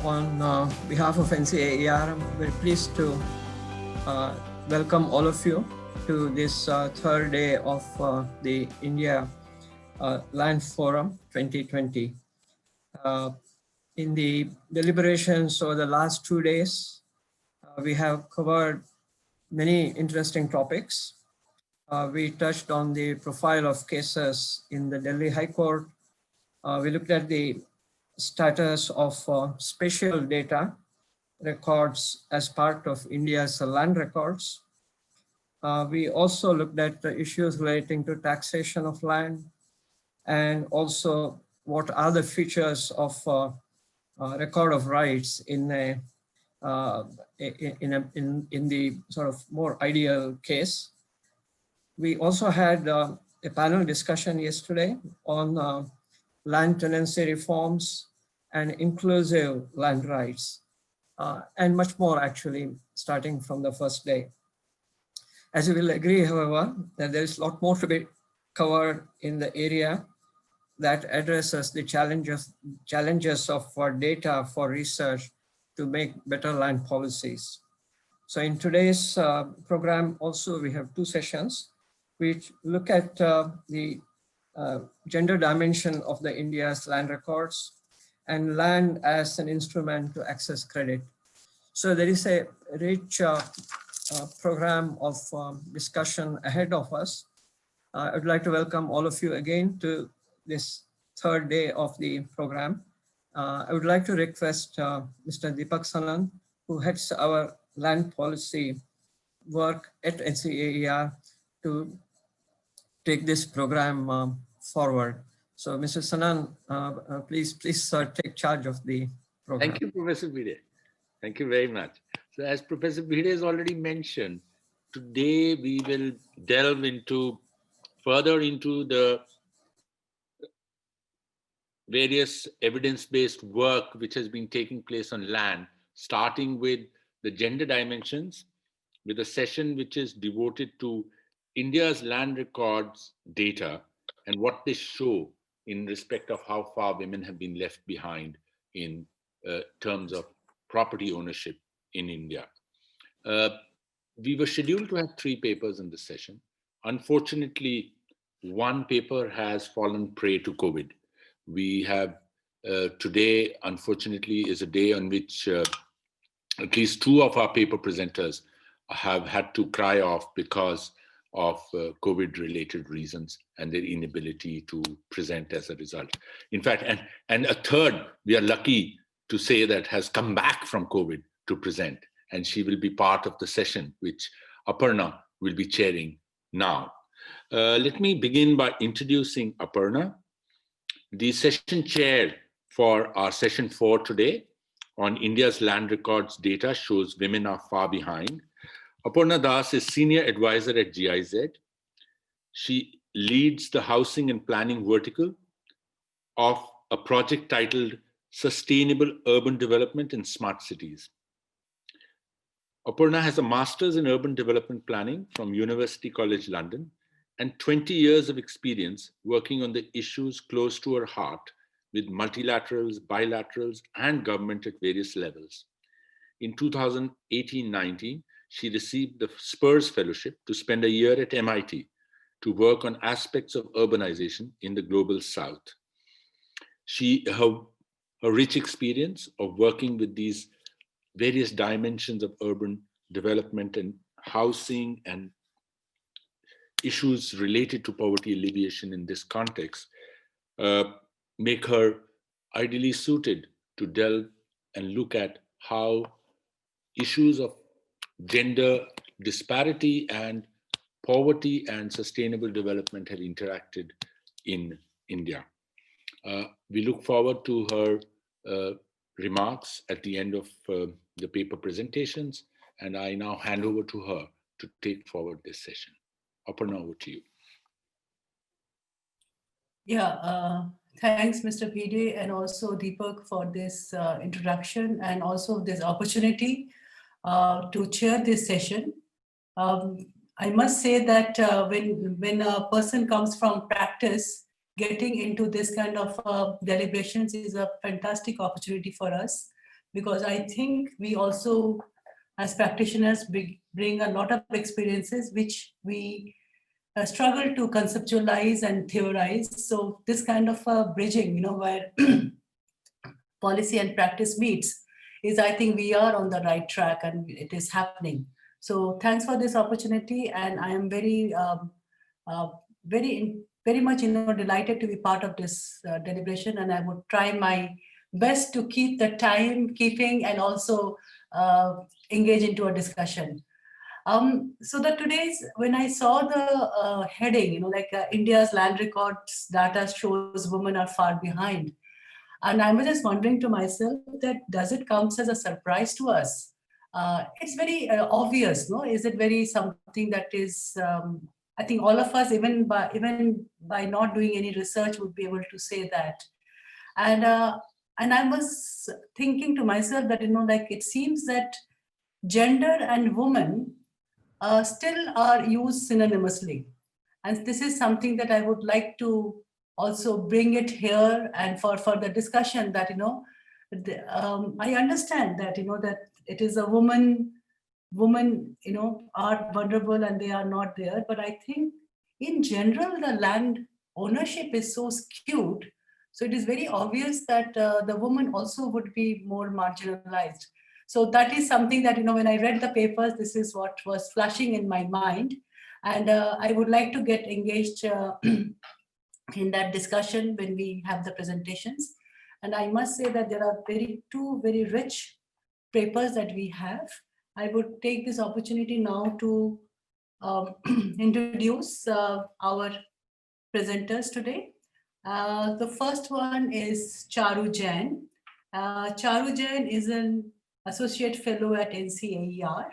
On behalf of NCAER, I'm very pleased to welcome all of you to this third day of the India Land Forum 2020. In the deliberations over the last 2 days, we have covered many interesting topics. We touched on the profile of cases in the Delhi High Court. We looked at the status of spatial data records as part of India's land records. We also looked at the issues relating to taxation of land, and also what are the features of record of rights in the sort of more ideal case. We also had a panel discussion yesterday on land tenancy reforms and inclusive land rights, and much more actually starting from the first day. As you will agree, however, that there is a lot more to be covered in the area that addresses the challenges of data for research to make better land policies. So in today's program also we have 2 sessions which look at the gender dimension of the India's land records and land as an instrument to access credit. So there is a rich program of discussion ahead of us. I would like to welcome all of you again to this third day of the program. I would like to request Mr. Deepak Sanan, who heads our land policy work at NCAER, to take this program forward. So Mr. Sanan, please take charge of the program. Thank you, Professor Bhide. Thank you very much. So as Professor Bhide has already mentioned, today we will delve further into the various evidence-based work which has been taking place on land, starting with the gender dimensions, with a session which is devoted to India's land records data and what they show in respect of how far women have been left behind in terms of property ownership in India. We were scheduled to have 3 papers in this session. Unfortunately, 1 paper has fallen prey to COVID. We have today, unfortunately, is a day on which at least 2 of our paper presenters have had to cry off because of COVID-related reasons and their inability to present as a result. In fact, and a third, we are lucky to say, that has come back from COVID to present, and she will be part of the session which Aparna will be chairing now. Let me begin by introducing Aparna, the session chair for our session 4 today on India's land records data shows women are far behind. Aparna Das is senior advisor at GIZ. She leads the housing and planning vertical of a project titled Sustainable Urban Development in Smart Cities. Aparna has a master's in urban development planning from University College London and 20 years of experience working on the issues close to her heart with multilaterals, bilaterals, and government at various levels. In 2018-19, she received the Spurs Fellowship to spend a year at MIT to work on aspects of urbanization in the global South. Her rich experience of working with these various dimensions of urban development and housing and issues related to poverty alleviation in this context make her ideally suited to delve and look at how issues of gender disparity and poverty and sustainable development have interacted in India. We look forward to her remarks at the end of the paper presentations, and I now hand over to her to take forward this session. Aparna, over to you. Yeah, thanks, Mr. Bhide, and also Deepak for this introduction and also this opportunity to chair this session. I must say that when a person comes from practice, getting into this kind of deliberations is a fantastic opportunity for us because I think we also, as practitioners, bring a lot of experiences which we struggle to conceptualize and theorize. So this kind of bridging, where policy and practice meets, is I think we are on the right track and it is happening. So thanks for this opportunity, and I am very, very much delighted to be part of this deliberation, and I would try my best to keep the time keeping and also engage into a discussion. So that when I saw the heading, India's land records data shows women are far behind. And I was just wondering to myself that does it come as a surprise to us? It's very obvious, no? Is it very something that is, I think all of us, even by not doing any research, would be able to say that. And I was thinking to myself that, it seems that gender and woman still are used synonymously. And this is something that I would like to also bring it here and for the discussion that, I understand that, that it is a woman, are vulnerable and they are not there. But I think in general, the land ownership is so skewed. So it is very obvious that the woman also would be more marginalized. So that is something that, when I read the papers, this is what was flashing in my mind. And I would like to get engaged in that discussion when we have the presentations. And I must say that there are two very rich papers that we have. I would take this opportunity now to introduce our presenters today. The first one is Charu Jain. Charu Jain is an associate fellow at NCAER,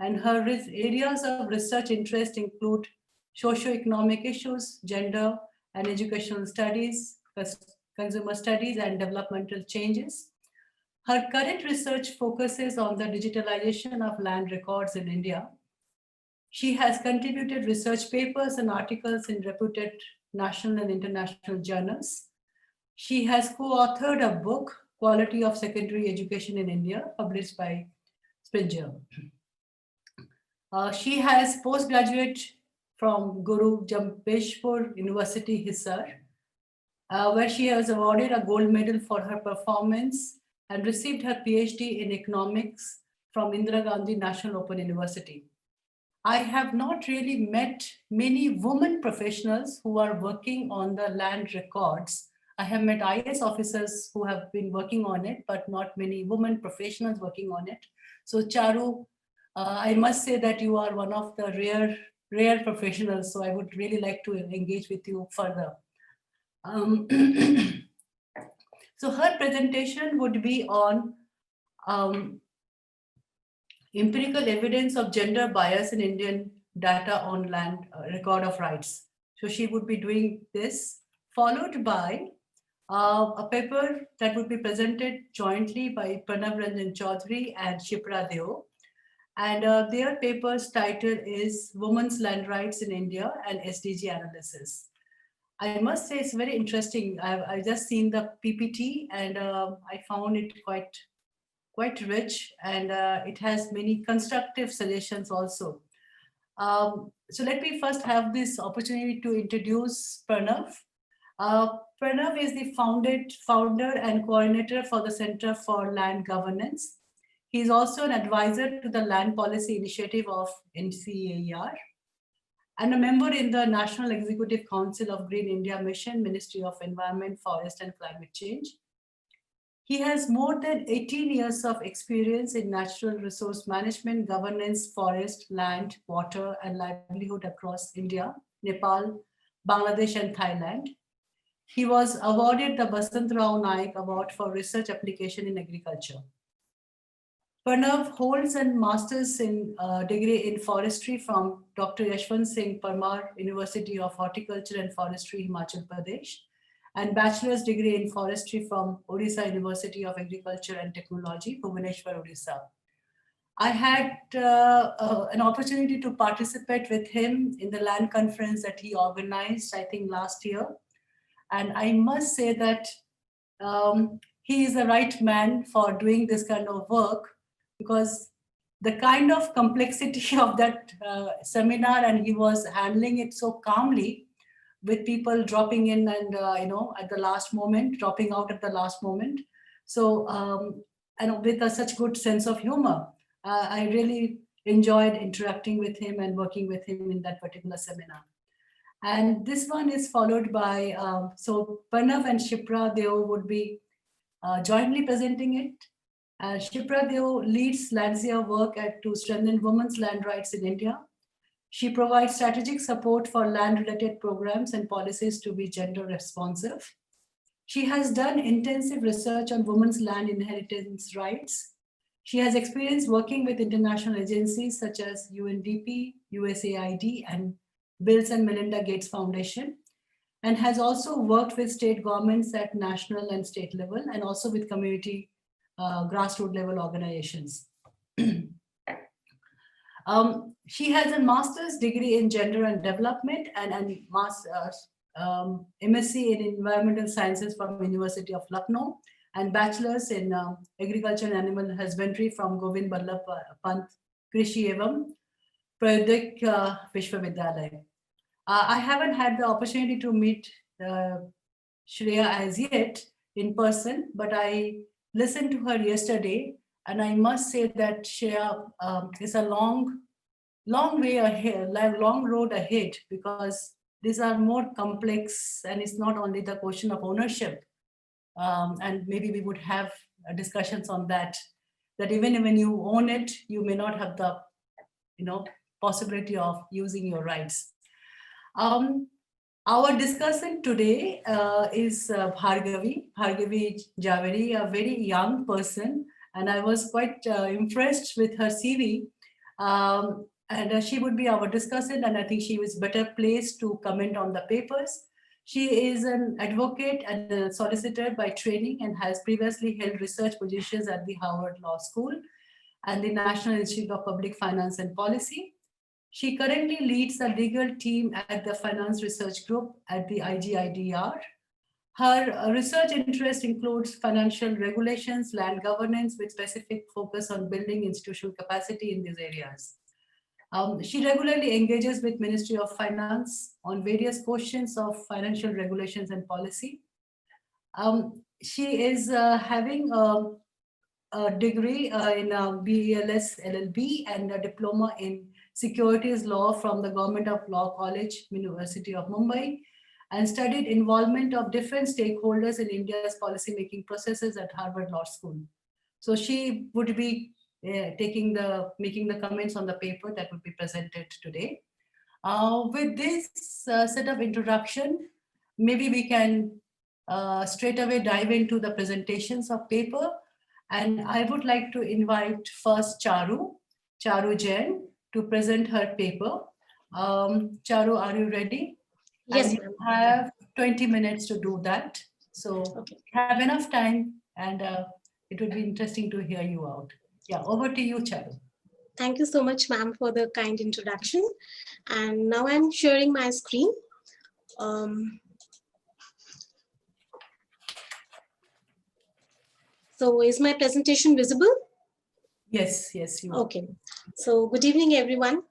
and her areas of research interest include socio-economic issues, gender and educational studies, consumer studies, and developmental changes. Her current research focuses on the digitalization of land records in India. She has contributed research papers and articles in reputed national and international journals. She has co-authored a book, Quality of Secondary Education in India, published by Springer. She has postgraduate from Guru Jampeshpur University, Hisar, where she was awarded a gold medal for her performance and received her PhD in economics from Indira Gandhi National Open University. I have not really met many women professionals who are working on the land records. I have met IAS officers who have been working on it, but not many women professionals working on it. So Charu, I must say that you are one of the rare professionals, so I would really like to engage with you further. So her presentation would be on empirical evidence of gender bias in Indian data on land record of rights. So she would be doing this, followed by a paper that would be presented jointly by Pranav Ranjan Chaudhary and Shipra Deo. And their paper's title is Women's Land Rights in India and SDG Analysis. I must say it's very interesting. I've just seen the PPT and I found it quite rich, and it has many constructive suggestions also. So let me first have this opportunity to introduce Pranav. Pranav is the founder and coordinator for the Center for Land Governance. He is also an advisor to the Land Policy Initiative of NCAER and a member in the National Executive Council of Green India Mission, Ministry of Environment, Forest and Climate Change. He has more than 18 years of experience in natural resource management, governance, forest, land, water, and livelihood across India, Nepal, Bangladesh, and Thailand. He was awarded the Basant Rao Naik Award for Research Application in Agriculture. Pranav holds a master's degree in forestry from Dr. Yashwant Singh Parmar, University of Horticulture and Forestry, Himachal Pradesh, and bachelor's degree in forestry from Odisha University of Agriculture and Technology, Bhubaneswar, Odisha. I had an opportunity to participate with him in the land conference that he organized, I think last year. And I must say that he is the right man for doing this kind of work, because the kind of complexity of that seminar, and he was handling it so calmly, with people dropping in and at the last moment, dropping out at the last moment. So and with such good sense of humor, I really enjoyed interacting with him and working with him in that particular seminar. And this one is followed by, so Pranav and Shipra Deo would be jointly presenting it. Shipra Deo leads Lanzia work to strengthen women's land rights in India. She provides strategic support for land-related programs and policies to be gender responsive. She has done intensive research on women's land inheritance rights. She has experience working with international agencies such as UNDP, USAID, and Bill and Melinda Gates Foundation, and has also worked with state governments at national and state level, and also with community grassroots level organizations. She has a master's degree in gender and development and MSc in environmental sciences from University of Lucknow, and bachelor's in agriculture and animal husbandry from Govind Ballabh Pant Krishi Evam Prayodik Vishwavidyalaya. I haven't had the opportunity to meet Shreya as yet in person, but I listened to her yesterday, and I must say that Shreya is a long way ahead, long road ahead, because these are more complex, and it's not only the question of ownership. And maybe we would have discussions on that even when you own it, you may not have the possibility of using your rights. Our discussant today is Bhargavi Javeri, a very young person, and I was quite impressed with her CV. And she would be our discussant, and I think she was better placed to comment on the papers. She is an advocate and a solicitor by training, and has previously held research positions at the Harvard Law School and the National Institute of Public Finance and Policy. She currently leads a legal team at the Finance Research Group at the IGIDR. Her research interest includes financial regulations, land governance, with specific focus on building institutional capacity in these areas. She regularly engages with Ministry of Finance on various questions of financial regulations and policy. She is having a degree in BELS LLB and a diploma in securities law from the Government of Law College, University of Mumbai, and studied involvement of different stakeholders in India's policy-making processes at Harvard Law School. So she would be making the comments on the paper that would be presented today. With this set of introduction, maybe we can straight away dive into the presentations of paper. And I would like to invite first Charu Jain, to present her paper. Charu, are you ready? Yes, you have 20 minutes to do that. So have enough time, and it would be interesting to hear you out. Yeah, over to you, Charu. Thank you so much, ma'am, for the kind introduction. And now I'm sharing my screen. So is my presentation visible? Yes, you are. Okay. So good evening, everyone.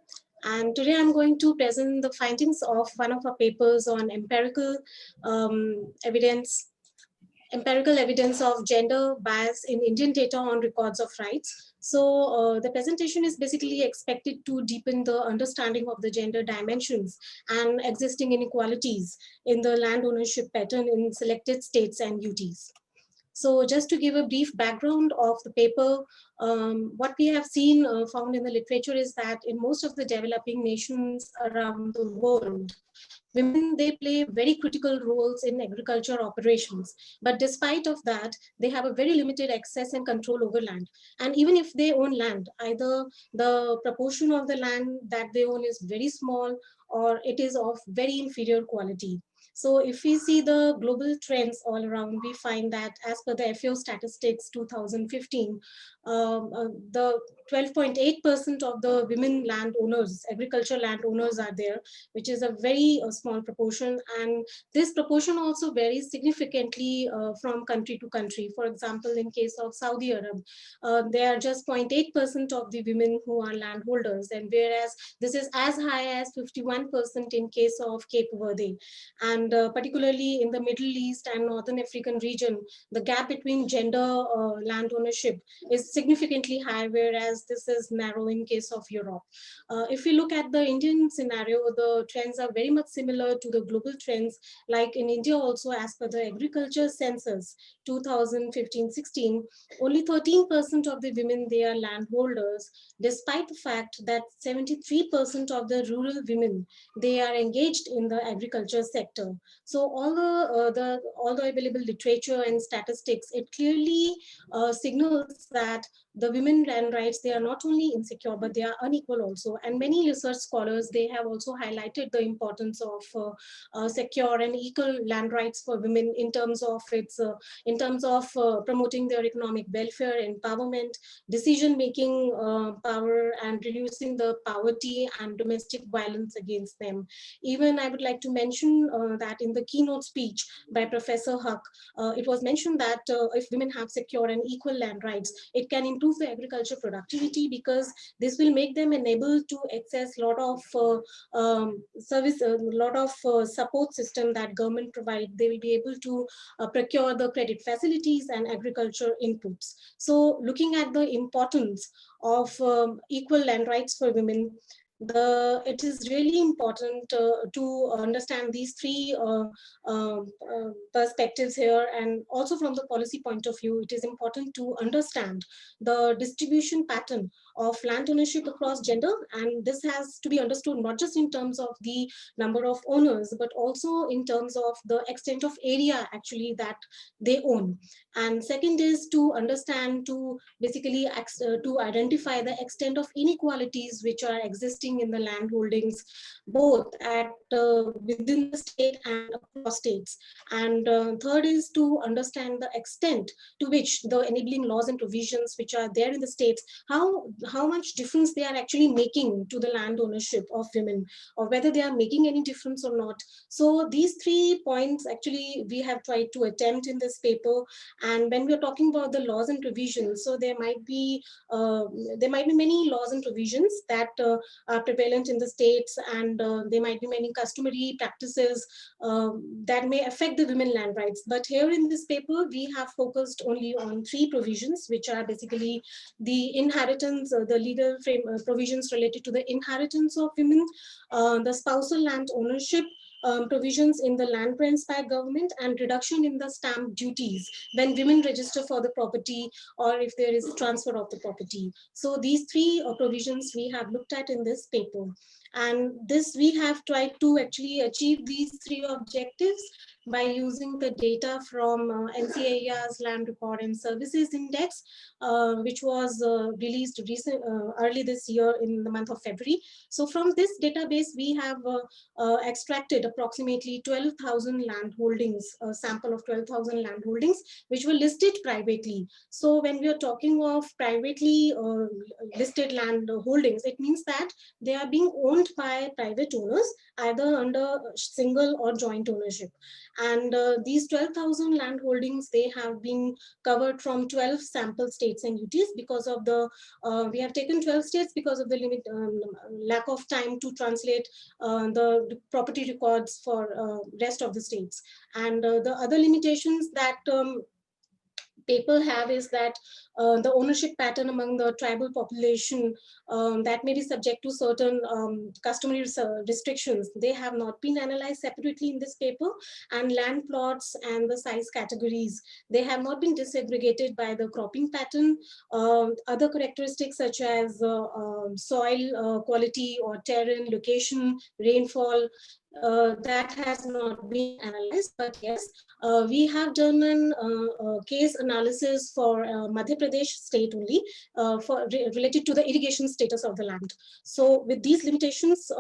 And today I'm going to present the findings of one of our papers on empirical evidence of gender bias in Indian data on records of rights. So the presentation is basically expected to deepen the understanding of the gender dimensions and existing inequalities in the land ownership pattern in selected states and UTs. So just to give a brief background of the paper, what we have seen found in the literature is that in most of the developing nations around the world, women, they play very critical roles in agriculture operations. But despite of that, they have a very limited access and control over land. And even if they own land, either the proportion of the land that they own is very small, or it is of very inferior quality. So if we see the global trends all around, we find that as per the FAO statistics 2015, the 12.8% of the women landowners, agricultural landowners are there, which is a very small proportion. And this proportion also varies significantly from country to country. For example, in case of Saudi Arab, there are just 0.8% of the women who are landholders, and whereas this is as high as 51% in case of Cape Verde. And particularly in the Middle East and Northern African region, the gap between gender land ownership is significantly high, whereas this is narrow in case of Europe. If we look at the Indian scenario, the trends are very much similar to the global trends. Like in India also, as per the agriculture census 2015-16, only 13% of the women, they are landholders, despite the fact that 73% of the rural women, they are engaged in the agriculture sector. So all the available literature and statistics, it clearly signals that the women land rights, they are not only insecure, but they are unequal also. And many research scholars, they have also highlighted the importance of secure and equal land rights for women in terms of promoting their economic welfare, empowerment, decision-making power, and reducing the poverty and domestic violence against them. Even I would like to mention that in the keynote speech by Professor Huq, it was mentioned that if women have secure and equal land rights, it can improve the agriculture productivity, because this will make them enabled to access a lot of support system that government provide. They will be able to procure the credit facilities and agriculture inputs. So looking at the importance of equal land rights for women, it is really important to understand these three perspectives here. And also from the policy point of view, it is important to understand the distribution pattern of land ownership across gender. And this has to be understood not just in terms of the number of owners, but also in terms of the extent of area actually that they own. And second is to understand, to basically to identify the extent of inequalities which are existing in the land holdings, both at within the state and across states. And third is to understand the extent to which the enabling laws and provisions which are there in the states, how much difference they are actually making to the land ownership of women, or whether they are making any difference or not. So these 3 points actually we have tried to attempt in this paper. And when we are talking about the laws and provisions, so there might be many laws and provisions that are prevalent in the states, and there might be many customary practices that may affect the women land rights. But here in this paper, we have focused only on 3 provisions, which are basically the inheritance, the legal frame provisions related to the inheritance of women, the spousal land ownership, provisions in the land grants by government, and reduction in the stamp duties when women register for the property or if there is transfer of the property. So these 3 provisions we have looked at in this paper. And this we have tried to actually achieve these 3 objectives by using the data from NCAER's Land Record and Services Index, which was released early this year in the month of February. So from this database, we have extracted approximately 12,000 land holdings, a sample of 12,000 land holdings, which were listed privately. So when we are talking of privately listed land holdings, it means that they are being owned by private owners, either under single or joint ownership. And these 12,000 land holdings, they have been covered from 12 sample states and UTs because of the, we have taken 12 states because of the lack of time to translate the property records for rest of the states. And the other limitations that paper have is that the ownership pattern among the tribal population that may be subject to certain customary restrictions, they have not been analyzed separately in this paper. And land plots and the size categories, they have not been disaggregated by the cropping pattern. Other characteristics such as soil quality or terrain, location, rainfall, that has not been analyzed. But yes, we have done a case analysis for Madhya Pradesh state only related to the irrigation status of the land. So with these limitations,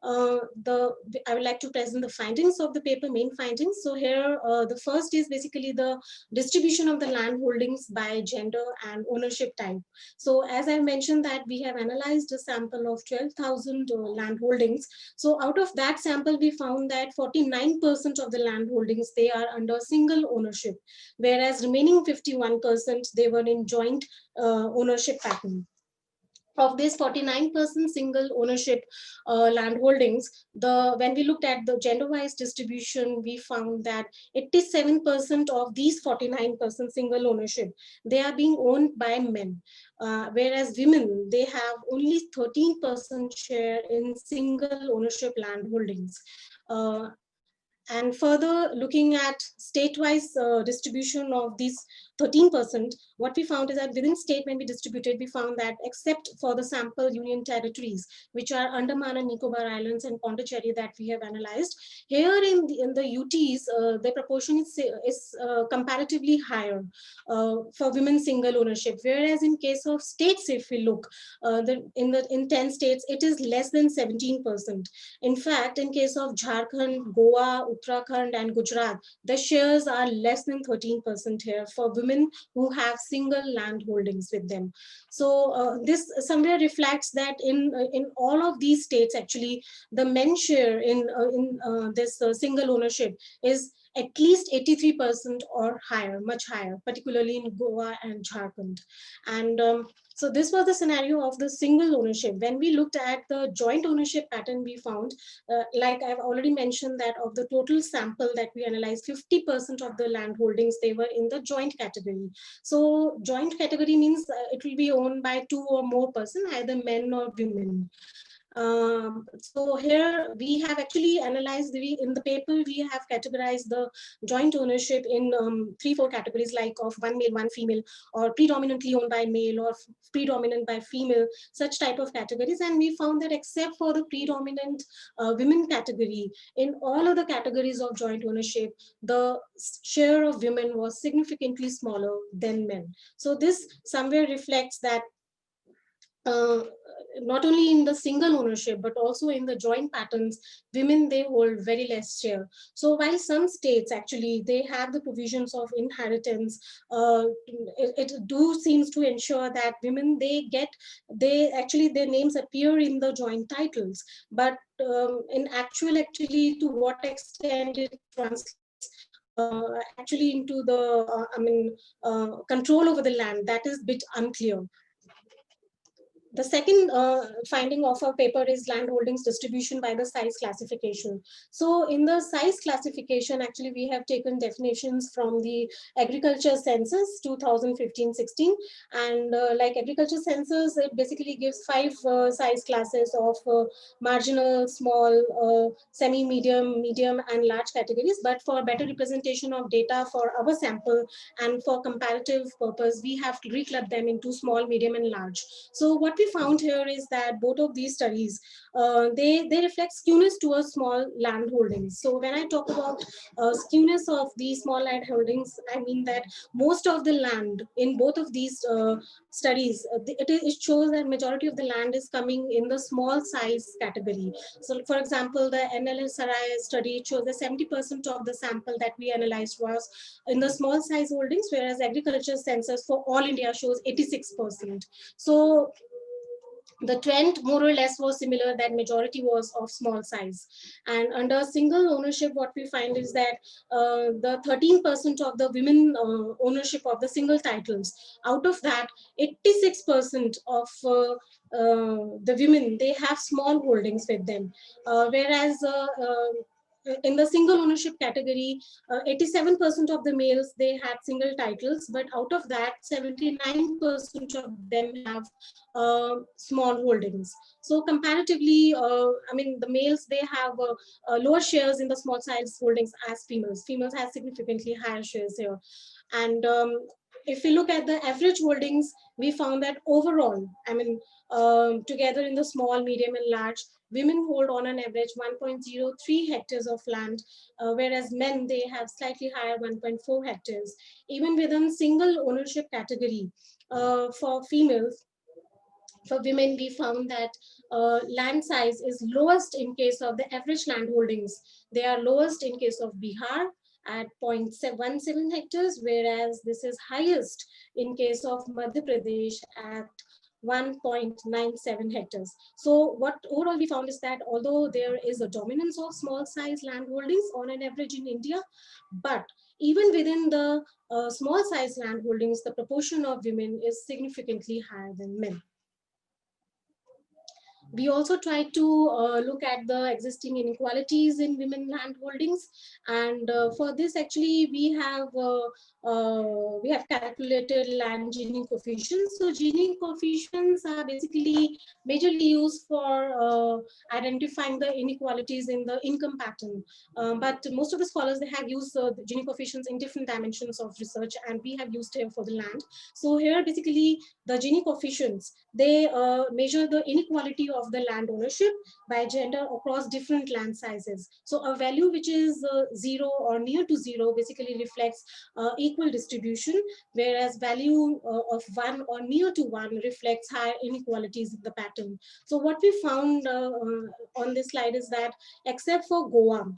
I would like to present the findings of the paper, main findings. So here, the first is basically the distribution of the land holdings by gender and ownership type. So as I mentioned that we have analyzed a sample of 12,000 land holdings. So out of that sample, we found that 49% of the land holdings, they are under single ownership, whereas remaining 51%, they were in joint ownership pattern. Of this 49% single ownership land holdings, when we looked at the gender-wise distribution, we found that 87% of these 49% single ownership, they are being owned by men, whereas women, they have only 13% share in single ownership land holdings. And further, looking at state-wise distribution of these 13%, what we found is that within state, when we distributed, we found that except for the sample union territories, which are Andaman and Nicobar Islands and Pondicherry that we have analyzed, here in the UTs, the proportion is comparatively higher for women single ownership. Whereas in case of states, if we look, in 10 states, it is less than 17%. In fact, in case of Jharkhand, Goa, Uttarakhand, and Gujarat, the shares are less than 13% here for women who have single land holdings with them. So this somewhere reflects that in all of these states, actually, the men share in this single ownership is at least 83% or higher, much higher, particularly in Goa and Jharkhand. And so this was the scenario of the single ownership. When we looked at the joint ownership pattern, we found, like I've already mentioned, that of the total sample that we analyzed, 50% of the land holdings, they were in the joint category. So joint category means it will be owned by two or more persons, either men or women. So here we have actually analyzed, in the paper, we have categorized the joint ownership in 3-4 categories, like of one male, one female, or predominantly owned by male, or predominant by female, such type of categories. And we found that except for the predominant women category, in all other categories of joint ownership, the share of women was significantly smaller than men. So this somewhere reflects that not only in the single ownership, but also in the joint patterns, women, they hold very less share. So while some states actually, they have the provisions of inheritance, it seems to ensure that women, actually their names appear in the joint titles. But in actually, to what extent it translates actually into the control over the land, that is a bit unclear. The second finding of our paper is land holdings distribution by the size classification. So in the size classification, actually, we have taken definitions from the agriculture census 2015-16. And like agriculture census, it basically gives 5 size classes of marginal, small, semi, medium, and large categories. But for better representation of data for our sample and for comparative purpose, we have reclubbed them into small, medium, and large. So what we found here is that both of these studies, they reflect skewness towards small land holdings. So when I talk about skewness of these small land holdings, I mean that most of the land in both of these studies, it shows that majority of the land is coming in the small size category. So for example, the NLL Sarai study shows that 70% of the sample that we analyzed was in the small size holdings, whereas agriculture census for all India shows 86%. So the trend more or less was similar, that majority was of small size. And under single ownership, what we find is that the 13% of the women ownership of the single titles, out of that 86% of the women, they have small holdings with them, whereas in the single ownership category, 87% of the males, they had single titles, but out of that, 79% of them have small holdings. So comparatively, the males, they have lower shares in the small size holdings as females. Females have significantly higher shares here. And if we look at the average holdings, we found that overall, together in the small, medium, and large, women hold on an average 1.03 hectares of land, whereas men, they have slightly higher 1.4 hectares. Even within single ownership category, for females, For women, we found that land size is lowest in case of the average land holdings. They are lowest in case of Bihar at 0.17 hectares, whereas this is highest in case of Madhya Pradesh at 1.97 hectares. So what overall we found is that although there is a dominance of small size land holdings on an average in India, but even within the small size land holdings, the proportion of women is significantly higher than men. We also tried to look at the existing inequalities in women land holdings, and for this actually we have calculated land Gini coefficients. So Gini coefficients are basically majorly used for identifying the inequalities in the income pattern, but most of the scholars, they have used the Gini coefficients in different dimensions of research, and we have used here for the land. So here basically the Gini coefficients, they measure the inequality of the land ownership by gender across different land sizes. So a value which is 0 or near to 0 basically reflects equal distribution, whereas value of 1 or near to 1 reflects higher inequalities in the pattern. So what we found on this slide is that except for Goa,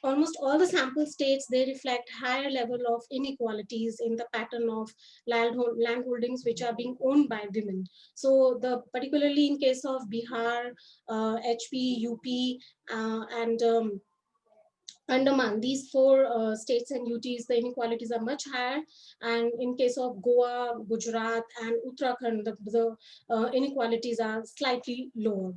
almost all the sample states, they reflect higher level of inequalities in the pattern of land holdings which are being owned by women. So particularly in case of Bihar, HP, UP, and Andaman, these four states and UTs, the inequalities are much higher. And in case of Goa, Gujarat, and Uttarakhand, the inequalities are slightly lower.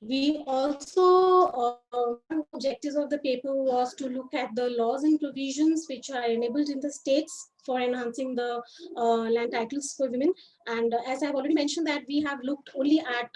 We also, one objectives of the paper was to look at the laws and provisions which are enabled in the states for enhancing the land titles for women. And as I've already mentioned that we have looked only at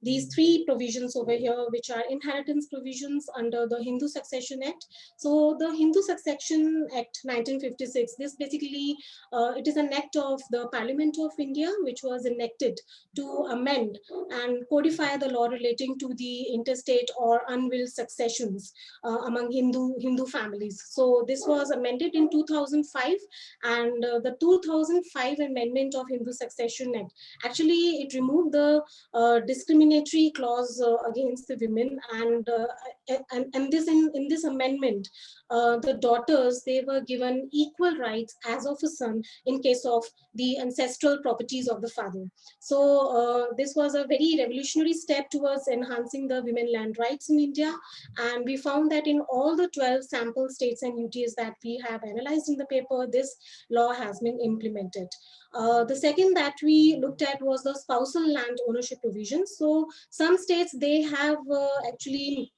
these three provisions over here, which are inheritance provisions under the Hindu Succession Act. So the Hindu Succession Act 1956, this basically, it is an act of the Parliament of India, which was enacted to amend and codify the law relating to the interstate or unwilled successions among Hindu families. So this was amended in 2005, and the 2005 amendment of Hindu Succession Act, actually it removed the discriminatory clause against the women, and this in this amendment, the daughters, they were given equal rights as of a son in case of the ancestral properties of the father. So this was a very revolutionary step towards enhancing the women land rights in India. And we found that in all the 12 sample states and UTs that we have analyzed in the paper, this law has been implemented. The second that we looked at was the spousal land ownership provisions. So some states, they have actually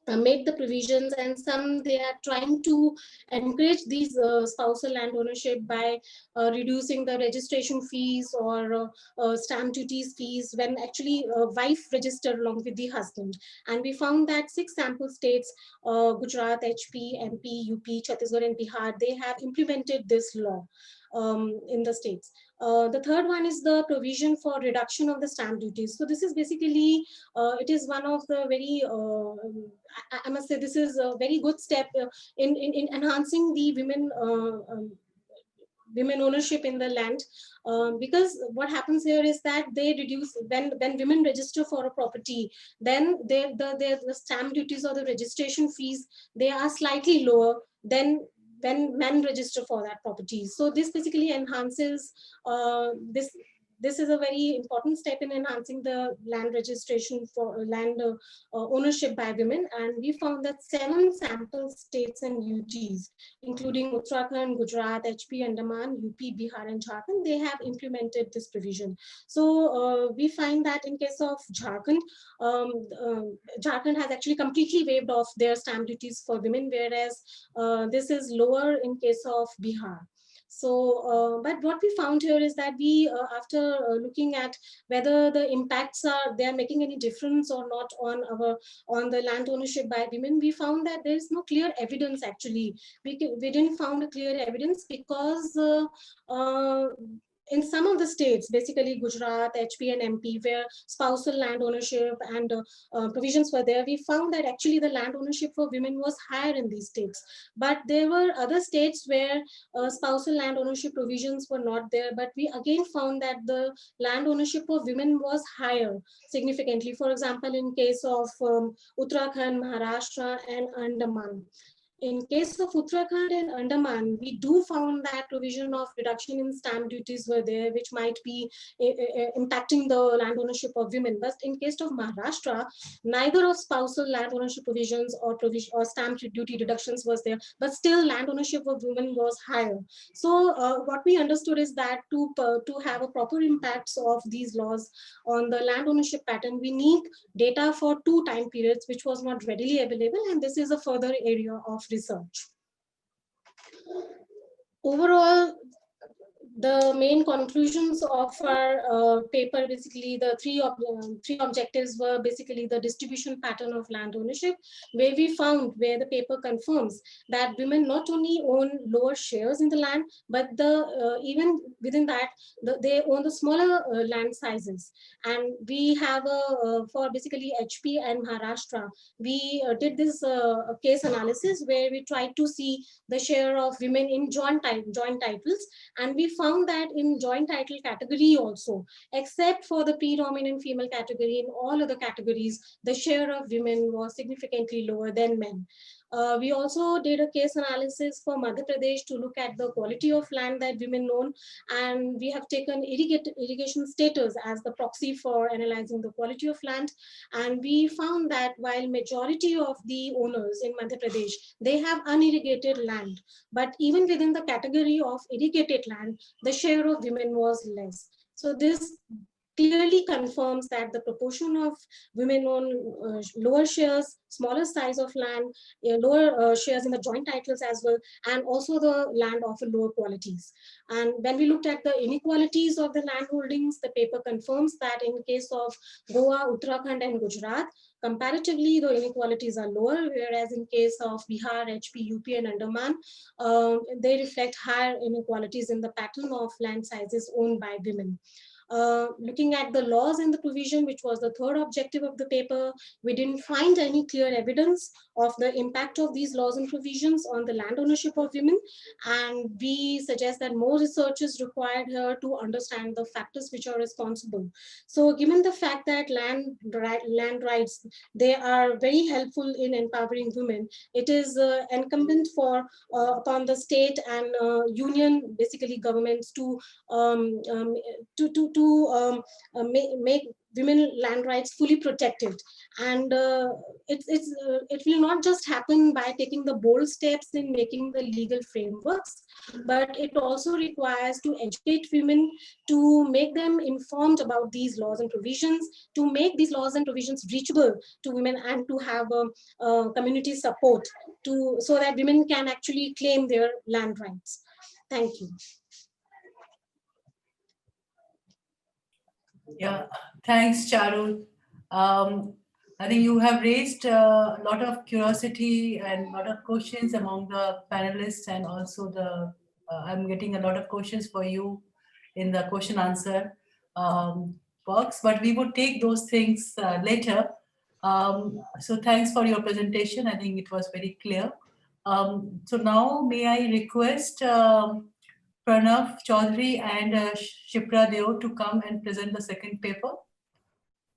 made the provisions, and some they are trying to encourage these spousal land ownership by reducing the registration fees or stamp duties fees when actually wife registered along with the husband. And we found that 6 sample states, Gujarat, HP, MP, UP, Chhattisgarh, and Bihar, they have implemented this law in the states. The third one is the provision for reduction of the stamp duties. So this is basically, it is one of the very, I must say, this is a very good step in enhancing the women ownership in the land, because what happens here is that they reduce, when women register for a property, then the stamp duties or the registration fees, they are slightly lower than when men register for that property. So this basically enhances this is a very important step in enhancing the land registration for land ownership by women. And we found that 7 sample states and UTs, including Uttarakhand, Gujarat, HP, Andaman, UP, Bihar, and Jharkhand, they have implemented this provision. So we find that in case of Jharkhand, Jharkhand has actually completely waived off their stamp duties for women, whereas this is lower in case of Bihar. So, but what we found here is that we, after looking at whether the impacts are, they are making any difference or not on the land ownership by women, we found that there is no clear evidence actually. We didn't found a clear evidence because in some of the states, basically Gujarat, HP and MP, where spousal land ownership and provisions were there, we found that actually the land ownership for women was higher in these states. But there were other states where spousal land ownership provisions were not there, but we again found that the land ownership for women was higher significantly. For example, in case of Uttarakhand, Maharashtra and Andaman. In case of Uttarakhand and Andaman, we do found that provision of reduction in stamp duties were there, which might be impacting the land ownership of women. But in case of Maharashtra, neither of spousal land ownership provisions or stamp duty reductions was there, but still land ownership of women was higher. So what we understood is that to have a proper impacts of these laws on the land ownership pattern, we need data for 2 time periods, which was not readily available, and this is a further area of research. Overall, the main conclusions of our paper, basically the three objectives were basically the distribution pattern of land ownership, where we found, where the paper confirms that women not only own lower shares in the land, but even within that, they own the smaller land sizes. And we have for basically HP and Maharashtra, we did this case analysis where we tried to see the share of women in joint titles, and we found that in joint title category also, except for the predominant female category, in all other categories, the share of women was significantly lower than men. We also did a case analysis for Madhya Pradesh to look at the quality of land that women own, and we have taken irrigation status as the proxy for analyzing the quality of land. And we found that while majority of the owners in Madhya Pradesh, they have unirrigated land, but even within the category of irrigated land, the share of women was less. So this clearly confirms that the proportion of women on lower shares, smaller size of land, lower shares in the joint titles as well, and also the land of lower qualities. And when we looked at the inequalities of the land holdings, the paper confirms that in case of Goa, Uttarakhand and Gujarat, comparatively the inequalities are lower, whereas in case of Bihar, HP, UP and Andaman, they reflect higher inequalities in the pattern of land sizes owned by women. Looking at the laws and the provision, which was the third objective of the paper, we didn't find any clear evidence of the impact of these laws and provisions on the land ownership of women. And we suggest that more research is required here to understand the factors which are responsible. So given the fact that land rights, they are very helpful in empowering women, it is incumbent upon the state and union, basically governments, to make women land rights fully protected. And it will not just happen by taking the bold steps in making the legal frameworks, but it also requires to educate women, to make them informed about these laws and provisions, to make these laws and provisions reachable to women, and to have community support so that women can actually claim their land rights. Thank you. Yeah, thanks, Charu. I think you have raised a lot of curiosity and a lot of questions among the panelists, and also I'm getting a lot of questions for you in the question answer box, but we would take those things later. So thanks for your presentation. I think it was very clear. So now may I request Pranav Chaudhary and Shipra Deo to come and present the second paper.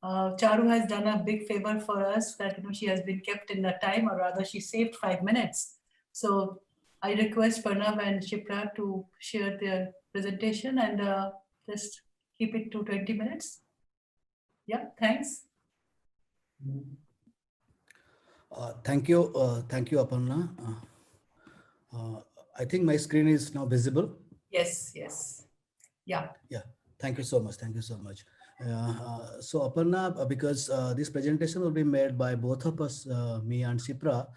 Charu has done a big favor for us that she has been kept in the time, or rather she saved 5 minutes. So I request Pranav and Shipra to share their presentation and just keep it to 20 minutes. Yeah, thanks. Thank you, Aparna. I think my screen is now visible. Yes, yes. Yeah. Yeah, thank you so much. Thank you so much. So Aparna, because this presentation will be made by both of us, me and Shipra.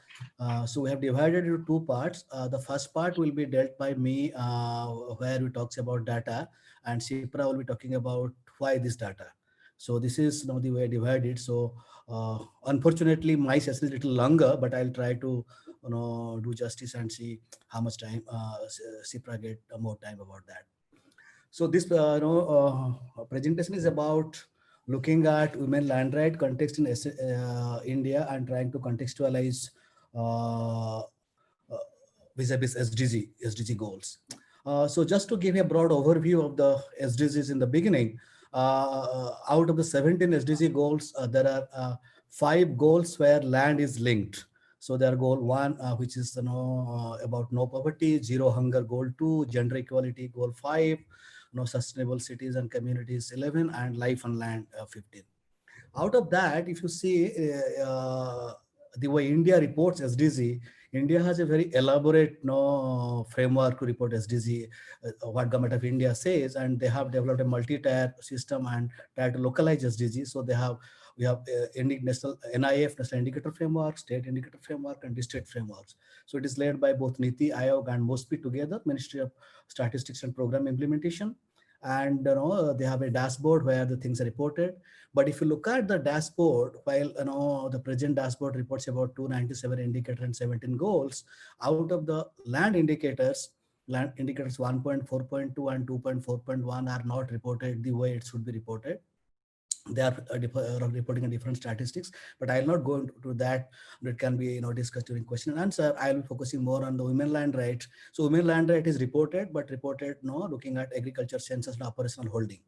So we have divided into 2 parts. The first part will be dealt by me, where we talks about data, and Shipra will be talking about why this data. So this is now the way divided. So unfortunately, my session is a little longer, but I'll try to do justice and see how much time Shipra get more time about that. So this presentation is about looking at women land right context in India and trying to contextualize uh, vis-a-vis SDG goals. So just to give a broad overview of the SDGs in the beginning, out of the 17 SDG goals, there are 5 goals where land is linked. So there are goal 1, which is about no poverty, zero hunger, goal 2, gender equality, goal 5, sustainable cities and communities 11, and life on land 15. Out of that, if you see the way India reports SDG, India has a very elaborate framework to report SDG, what Government of India says, and they have developed a multi-tier system and try to localize SDG. So we have national NIF, National Indicator Framework, State Indicator Framework, and district frameworks. So it is led by both NITI Aayog and MOSPI together, Ministry of Statistics and Program Implementation. And they have a dashboard where the things are reported. But if you look at the dashboard, while the present dashboard reports about 297 indicators and 17 goals, out of the land indicators 1.4.2 and 2.4.1 are not reported the way it should be reported. They are reporting a different statistics, but I'll not go into that. It can be discussed during question and answer. I'll be focusing more on the women land rights. So women land right is reported, but reported looking at agriculture census and operational holding.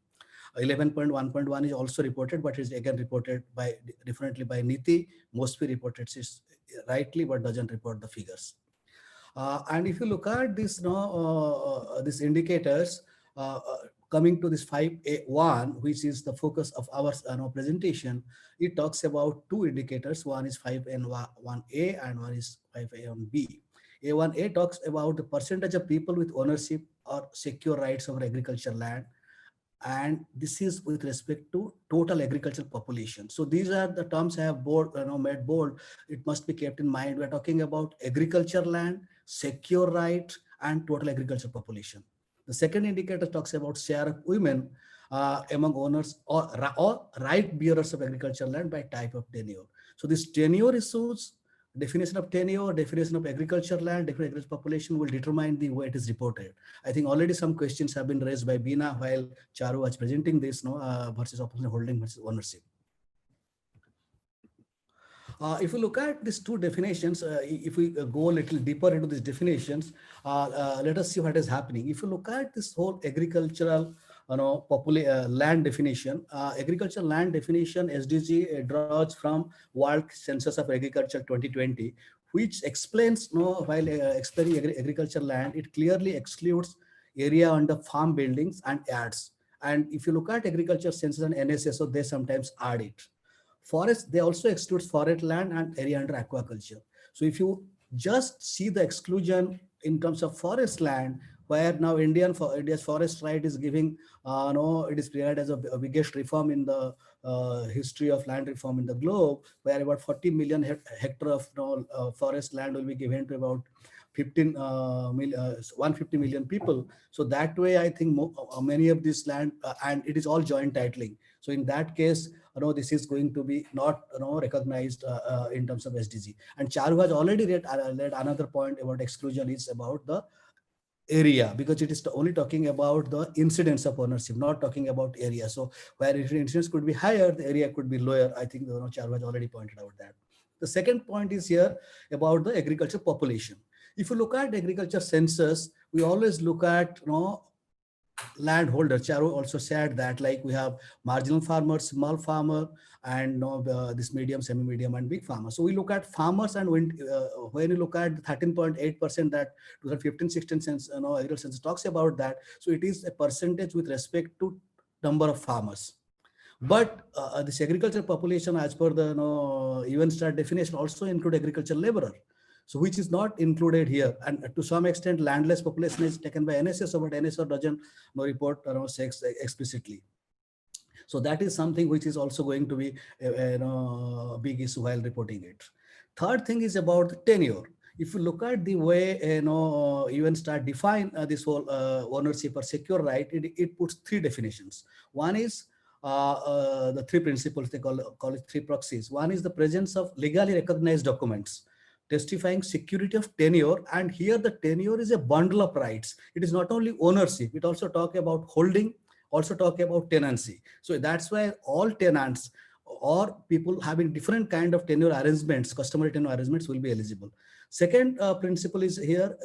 11.1.1 is also reported, but is again reported differently by NITI. MOSPI reported it rightly, but doesn't report the figures. And if you look at this, these indicators, coming to this 5A1, which is the focus of our presentation, it talks about 2 indicators. One is 5N1A and one is 5A1B. A1A talks about the percentage of people with ownership or secure rights over agricultural land. And this is with respect to total agricultural population. So these are the terms I have made bold. It must be kept in mind. We're talking about agriculture land, secure right, and total agricultural population. The second indicator talks about share of women among owners or right bearers of agricultural land by type of tenure. So this tenure issues, definition of tenure, definition of agriculture land, definition of agriculture population will determine the way it is reported. I think already some questions have been raised by Beena while Charu was presenting this versus operational holding versus ownership. If you look at these 2 definitions, if we go a little deeper into these definitions, let us see what is happening. If you look at this whole agricultural land definition, agricultural land definition SDG draws from World Census of Agriculture 2020, which explains, while explaining agricultural land, it clearly excludes area under farm buildings and yards. And if you look at agriculture census and NSS, so they sometimes add it. Forest, they also exclude forest land and area under aquaculture. So if you just see the exclusion in terms of forest land, where now India's forest right is giving, it is regarded as a biggest reform in the history of land reform in the globe, where about 40 million hectares of forest land will be given to about 150 million people. So that way, I think many of this land, and it is all joint titling. So in that case, this is going to be not recognized in terms of SDG. And Charu has already read another point about exclusion is about the area, because it is only talking about the incidence of ownership, not talking about area. So where incidence could be higher, the area could be lower. I think Charu has already pointed out that. The second point is here about the agriculture population. If you look at agriculture census, we always look at landholder. Charu also said that, like, we have marginal farmer, small farmer, and this medium, semi-medium, and big farmer. So we look at farmers, and when you look at 13.8% that 2015-16 census, agricultural census talks about that. So it is a percentage with respect to number of farmers. But this agricultural population, as per the UN-STAT definition, also include agricultural laborer. So which is not included here, and to some extent landless population is taken by NSS, but NSS doesn't report sex explicitly. So that is something which is also going to be a big issue while reporting it. Third thing is about the tenure. If you look at the way UN-STAT define this whole ownership or secure right, it puts 3 definitions. One is the 3 principles, they call it 3 proxies. One is the presence of legally recognized documents. testifying security of tenure. And here the tenure is a bundle of rights. It is not only ownership, it also talk about holding, also talk about tenancy. So that's why all tenants or people having different kind of tenure arrangements, customary tenure arrangements will be eligible. Second principle is here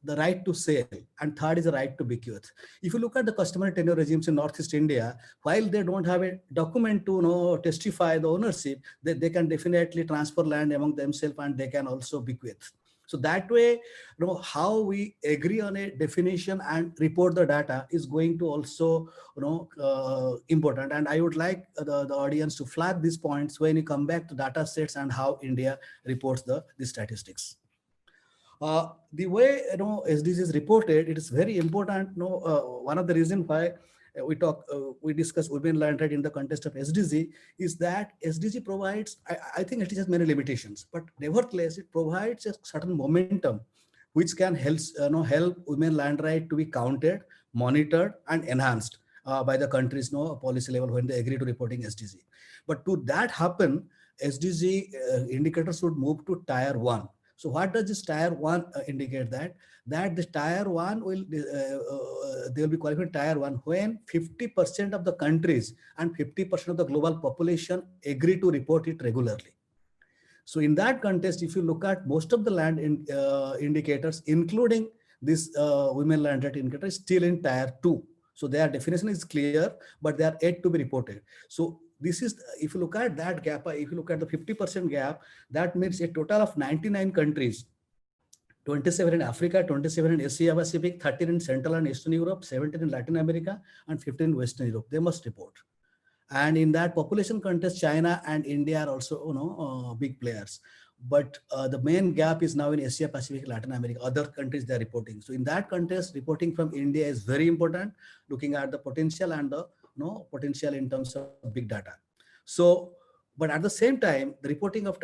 the right to sale, and third is the right to bequeath. If you look at the customary tenure regimes in Northeast India, while they don't have a document to testify the ownership, they can definitely transfer land among themselves and they can also bequeath. So that way, how we agree on a definition and report the data is going to also, important. And I would like the audience to flag these points when you come back to data sets and how India reports the statistics. The way SDG is reported, it is very important. One of the reasons why we discuss women land right in the context of SDG is that SDG provides, I think it has many limitations, but nevertheless it provides a certain momentum which can help women land right to be counted, monitored, and enhanced by the country's policy level when they agree to reporting SDG. But to that happen, SDG indicators should move to tier 1. So what does this tier 1 indicate? That the tier 1 will they will be qualified tier 1 when 50% of the countries and 50% of the global population agree to report it regularly. So in that context, if you look at most of the land indicators, including this women land rate indicator, is still in tier 2. So their definition is clear, but they are yet to be reported. So this is, if you look at that gap, if you look at the 50% gap, that means a total of 99 countries, 27 in Africa, 27 in Asia Pacific, 13 in Central and Eastern Europe, 17 in Latin America, and 15 in Western Europe. They must report. And in that population context, China and India are also big players. But the main gap is now in Asia Pacific, Latin America, other countries they are reporting. So in that context, reporting from India is very important, looking at the potential and the potential in terms of big data. So, but at the same time, the reporting of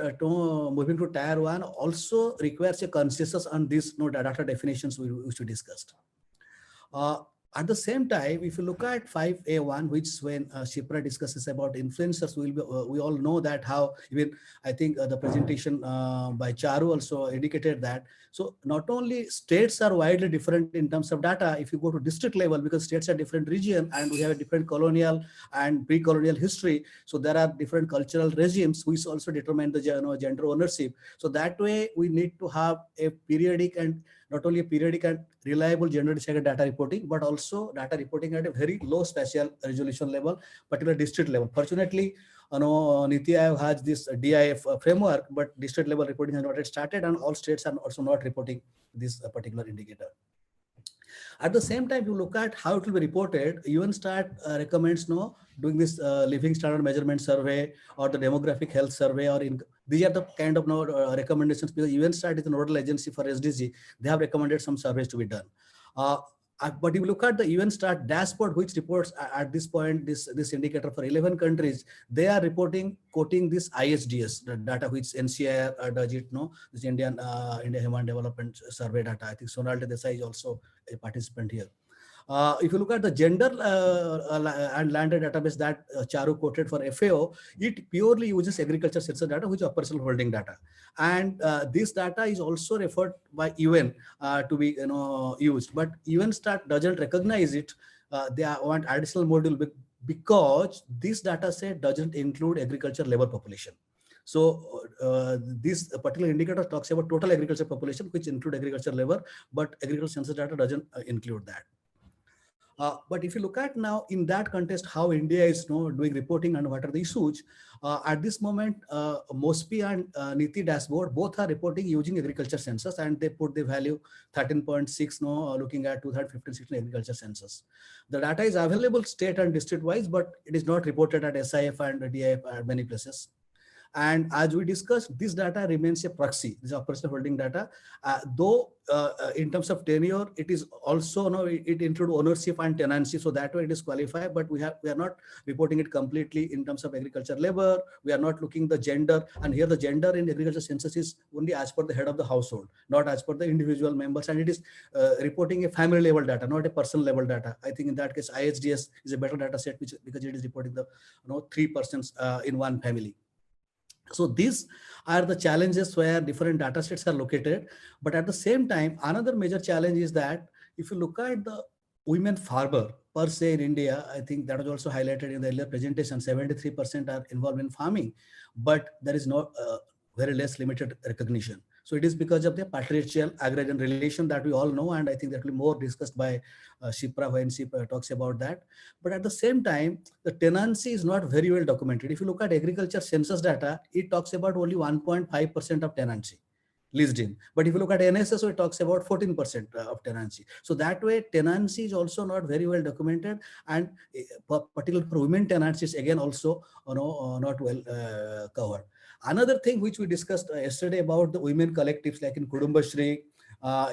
moving to tier 1 also requires a consensus on these data definitions which we discussed. At the same time, if you look at 5A1, which when Shipra discusses about influencers, we all know that how even I think the presentation by Charu also indicated that. So not only states are widely different in terms of data, if you go to district level, because states are different region and we have a different colonial and pre-colonial history. So there are different cultural regimes which also determine the gender ownership. So that way we need to have a periodic and not only a periodic and reliable gender disaggregated data reporting, but also data reporting at a very low spatial resolution level, particular district level. Fortunately, Niti Aayog has this DIF framework, but district level reporting has not yet started, and all states are also not reporting this particular indicator. At the same time, you look at how it will be reported. UNSTAT recommends doing this living standard measurement survey or the demographic health survey, or these are the kind of recommendations, because UNSTAT is the nodal agency for SDG. They have recommended some surveys to be done. But if you look at the UNSTAT dashboard, which reports at this point, this indicator for 11 countries, they are reporting, quoting this ISDS, the data which NCR does it, this India Human Development Survey data. I think Sonal Desai is also a participant here. If you look at the gender and land database that Charu quoted for FAO, it purely uses agriculture census data, which is operational holding data. And this data is also referred by UN to be used, but UNSTAT doesn't recognize it. They want additional module because this data set doesn't include agriculture labor population. So this particular indicator talks about total agriculture population, which include agriculture labor, but agriculture census data doesn't include that. But if you look at now in that context, how India is doing reporting and what are the issues, at this moment, MOSPI and NITI dashboard, both are reporting using agriculture census, and they put the value 13.6, looking at 2015-16 agriculture census. The data is available state and district wise, but it is not reported at SIF and DIF at many places. And as we discussed, this data remains a proxy, this operational holding data, though in terms of tenure, it is also, it includes ownership and tenancy. So that way it is qualified, but we are not reporting it completely in terms of agriculture labor. We are not looking the gender. And here the gender in agriculture census is only as per the head of the household, not as per the individual members. And it is reporting a family level data, not a person level data. I think in that case, ISDS is a better data set, because it is reporting the 3 persons in one family. So these are the challenges where different data sets are located. But at the same time, another major challenge is that if you look at the women farmer per se in India, I think that was also highlighted in the earlier presentation, 73% are involved in farming, but there is no very less limited recognition. So it is because of the patriarchal agrarian relation that we all know, and I think that will be more discussed by Shipra when she talks about that. But at the same time, the tenancy is not very well documented. If you look at agriculture census data, it talks about only 1.5% of tenancy leased in. But if you look at NSSO, it talks about 14% of tenancy. So that way, tenancy is also not very well documented, and particularly for women tenancy is again also not well covered. Another thing which we discussed yesterday about the women collectives like in Kudumbashri,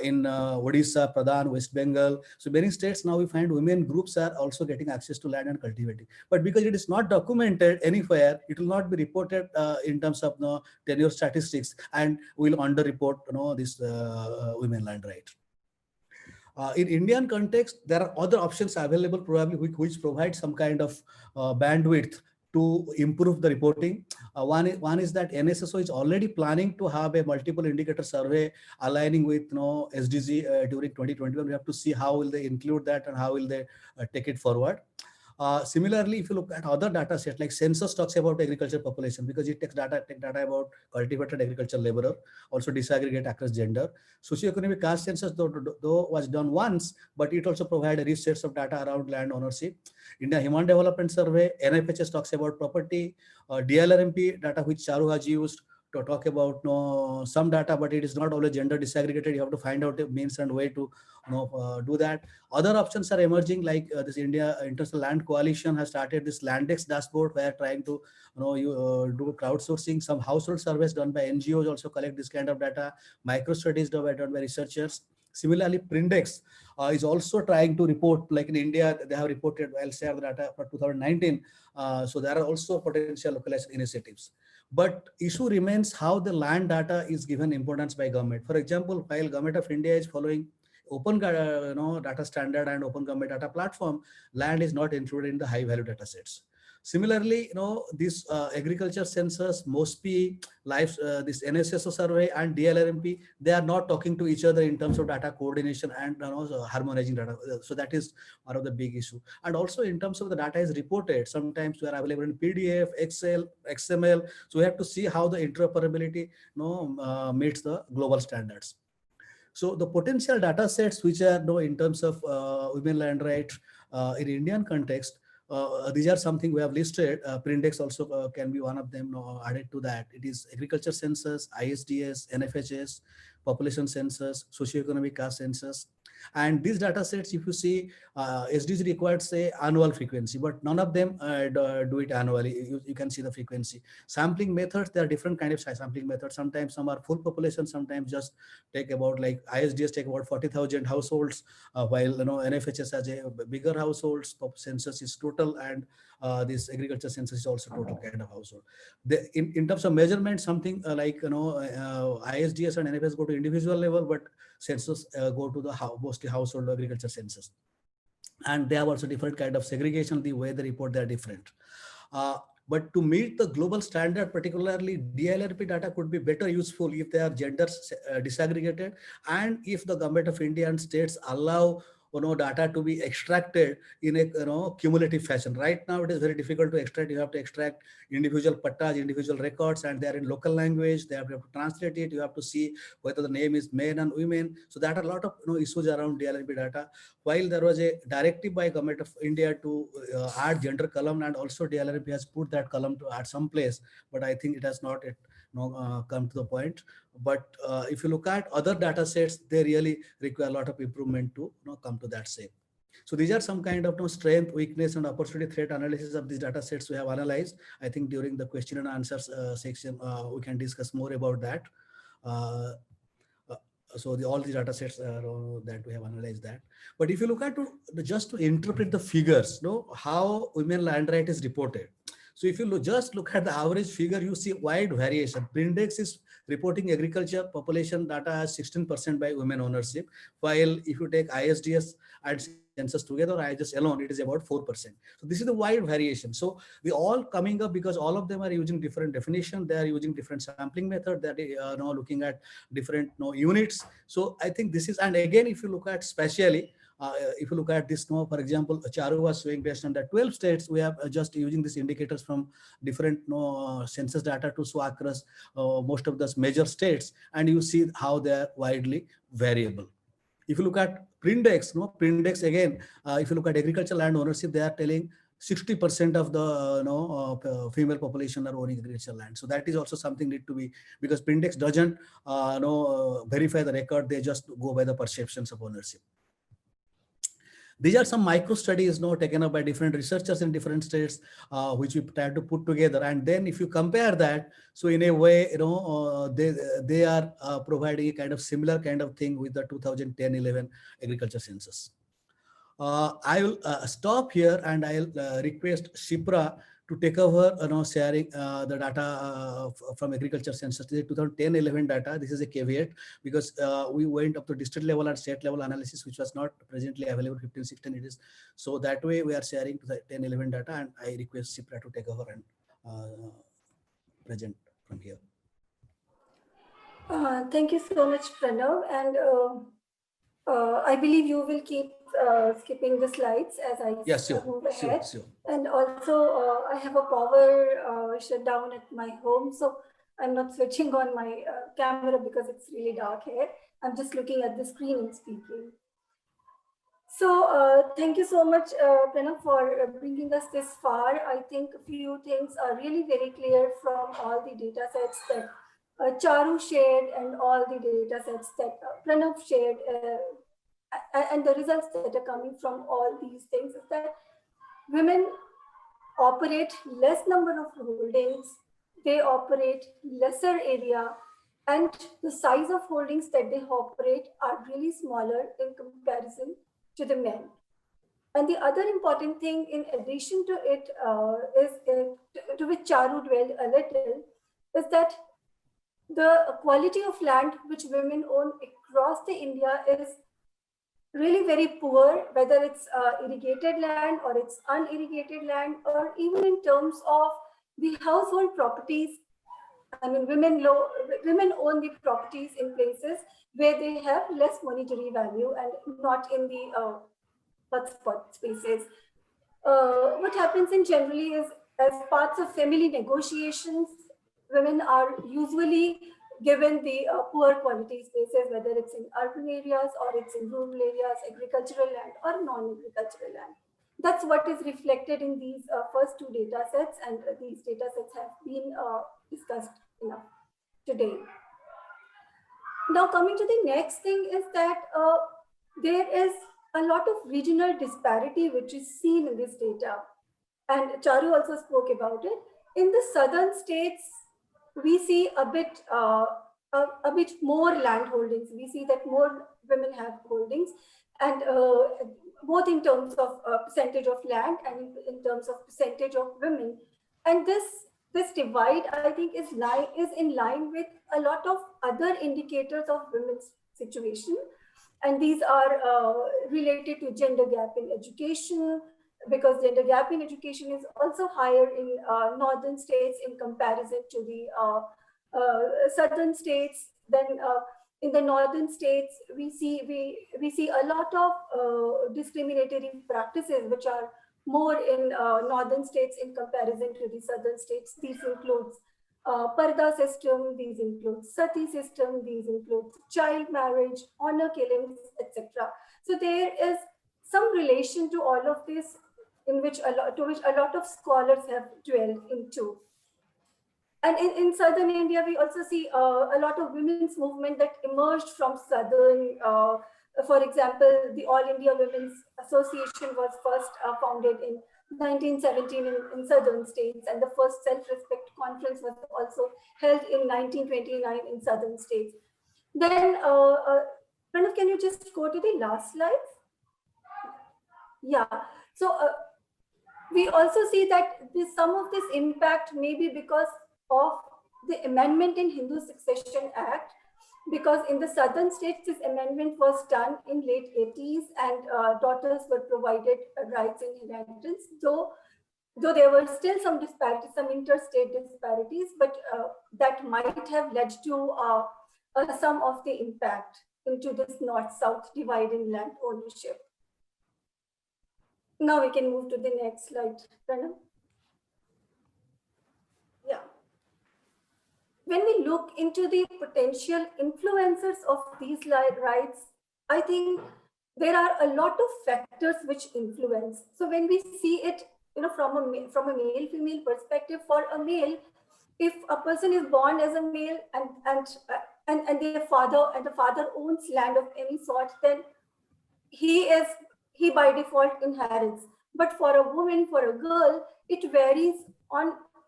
in Odisha, Pradhan, West Bengal. So many states now we find women groups are also getting access to land and cultivating. But because it is not documented anywhere, it will not be reported in terms of tenure statistics, and will underreport this women land right. In Indian context, there are other options available probably which provide some kind of bandwidth to improve the reporting. One is that NSSO is already planning to have a multiple indicator survey aligning with SDG during 2021. We have to see how will they include that and how will they take it forward. Similarly, if you look at other data sets, like census talks about agriculture population because it takes data about cultivated agriculture laborer, also disaggregate across gender. Socioeconomic caste census though was done once, but it also provided rich sets of data around land ownership. India Human Development Survey, NFHS talks about property, DLRMP data which Charu has used to talk about some data, but it is not always gender disaggregated. You have to find out a means and way to do that. Other options are emerging, like this India International Land Coalition has started this Landex dashboard where trying to do crowdsourcing. Some household surveys done by NGOs also collect this kind of data. Micro studies done by researchers. Similarly, Prindex is also trying to report, like in India, they have reported, I'll share the data for 2019. So there are also potential localization initiatives. But issue remains how the land data is given importance by government. For example, while Government of India is following open data standard and open government data platform, land is not included in the high value data sets. Similarly, this agriculture census, MOSPI, this NSSO survey and DLRMP, they are not talking to each other in terms of data coordination and harmonizing data. So that is one of the big issue. And also in terms of the data is reported, sometimes we are available in PDF, Excel, XML. So we have to see how the interoperability meets the global standards. So the potential data sets which are in terms of women land rights in Indian context, these are something we have listed. Prindex also can be one of them added to that. It is agriculture census, ISDS, NFHS, population census, socioeconomic caste census. And these data sets, if you see, SDG required say annual frequency, but none of them do it annually. You can see the frequency. Sampling methods, there are different kinds of sampling methods. Sometimes some are full population, sometimes just take about, like ISDS take about 40,000 households, while NFHS has a bigger households, census is total, and this agriculture census is also total kind of household. In terms of measurement, something like ISDS and NFHS go to individual level, but census go to the mostly household agriculture census. And they have also different kind of segregation, the way they report, they're different. But to meet the global standard, particularly DLRP data could be better useful if they are gender disaggregated, and if the Government of India and states allow data to be extracted in a cumulative fashion. Right now, it is very difficult to extract. You have to extract individual pattas, individual records, and they are in local language. They have to translate it. You have to see whether the name is men and women. So there are a lot of issues around DLRP data. While there was a directive by Government of India to add gender column, and also DLRP has put that column to add some place, but I think it has not yet come to the point. But if you look at other data sets, they really require a lot of improvement to come to that same. So these are some kind of strength, weakness, and opportunity threat analysis of these data sets we have analyzed. I think during the question and answers section, we can discuss more about that. So all the data sets that we have analyzed that. But if you look at just to interpret the figures, how women land right is reported. So if you just look at the average figure, you see wide variation. Prindex is reporting agriculture population data as 16% by women ownership, while if you take ISDS and census together, ISDS alone, it is about 4%. So this is the wide variation. So we all coming up because all of them are using different definition. They are using different sampling method that now looking at different units. So I think this is, and again, if you look at spatially, if you look at this, for example, Charu was showing based on the 12 states, we have just using these indicators from different census data to show across most of the major states, and you see how they are widely variable. If you look at Prindex, Prindex again, if you look at agricultural land ownership, they are telling 60% of the female population are owning agricultural land. So that is also something need to be, because Prindex doesn't verify the record, they just go by the perceptions of ownership. These are some micro studies taken up by different researchers in different states, which we try to put together. And then if you compare that, so in a way, they are providing a kind of similar kind of thing with the 2010-11 agriculture census. I will stop here and I'll request Shipra to take over sharing the data from agriculture census. This is 2010-11 data. This is a caveat because we went up to district level and state level analysis, which was not presently available 15-16 it is. So that way we are sharing to the 10-11 data, and I request Shipra to take over and present from here. Thank you so much, Pranav. And I believe you will keep skipping the slides as I move ahead. Sure. And also, I have a power shutdown at my home, so I'm not switching on my camera because it's really dark here. I'm just looking at the screen and speaking. So thank you so much, Pranav, for bringing us this far. I think a few things are really very clear from all the data sets that Charu shared and all the data sets that Pranav shared, and the results that are coming from all these things is that women operate less number of holdings, they operate lesser area, and the size of holdings that they operate are really smaller in comparison to the men. And the other important thing in addition to it to which Charu dwelled a little, is that the quality of land which women own across the India is really very poor, whether it's irrigated land or it's unirrigated land, or even in terms of the household properties. I mean, women own the properties in places where they have less monetary value and not in the hotspot spaces. What happens in generally is, as parts of family negotiations, women are usually given the poor quality spaces, whether it's in urban areas or it's in rural areas, agricultural land or non-agricultural land. That's what is reflected in these first two data sets, and these data sets have been discussed enough today. Now coming to the next thing is that there is a lot of regional disparity which is seen in this data, and Charu also spoke about it. In the southern states, we see a bit more land holdings. We see that more women have holdings, and both in terms of percentage of land and in terms of percentage of women. And this divide, I think, is in line with a lot of other indicators of women's situation. And these are related to gender gap in education, because gender gap in education is also higher in northern states in comparison to the southern states. Then in the northern states, we see a lot of discriminatory practices which are more in northern states in comparison to the southern states. These includes Parda system, these include Sati system, these include child marriage, honor killings, etc. So there is some relation to all of this, in which a lot of scholars have dwelled into. And in southern India, we also see a lot of women's movement that emerged from southern. For example, the All India Women's Association was first founded in 1917 in southern states, and the first self-respect conference was also held in 1929 in southern states. Then, Pranav, can you just go to the last slide? Yeah. So We also see that some of this impact may be because of the amendment in Hindu Succession Act, because in the southern states, this amendment was done in late 80s and daughters were provided rights in inheritance, though there were still some disparities, some interstate disparities, but that might have led to some of the impact into this north-south divide in land ownership. Now we can move to the next slide, Pranav. Yeah. When we look into the potential influencers of these rights, I think there are a lot of factors which influence. So when we see it, from a male-female perspective, for a male, if a person is born as a male and the father owns land of any sort, then he by default inherits. But for a woman, for a girl, it varies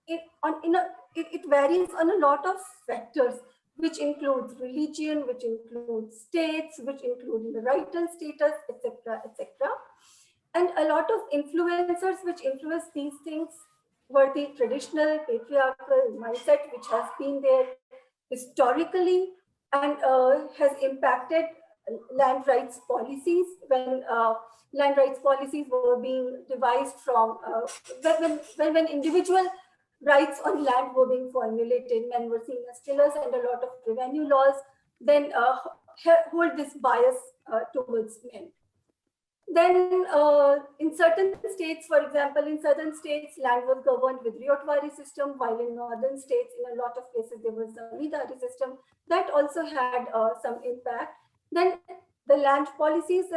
it varies on a lot of factors, which includes religion, which includes states, which include marital status, etc., etc. And a lot of influencers which influence these things were the traditional patriarchal mindset, which has been there historically and has impacted land rights policies when land rights policies were being devised from when individual rights on land were being formulated, men were seen as tillers, and a lot of revenue laws then hold this bias towards men. Then in certain states, for example, in southern states, land was governed with Ryotwari system, while in northern states, in a lot of cases, there was Zamindari system. That also had some impact. Then the land policies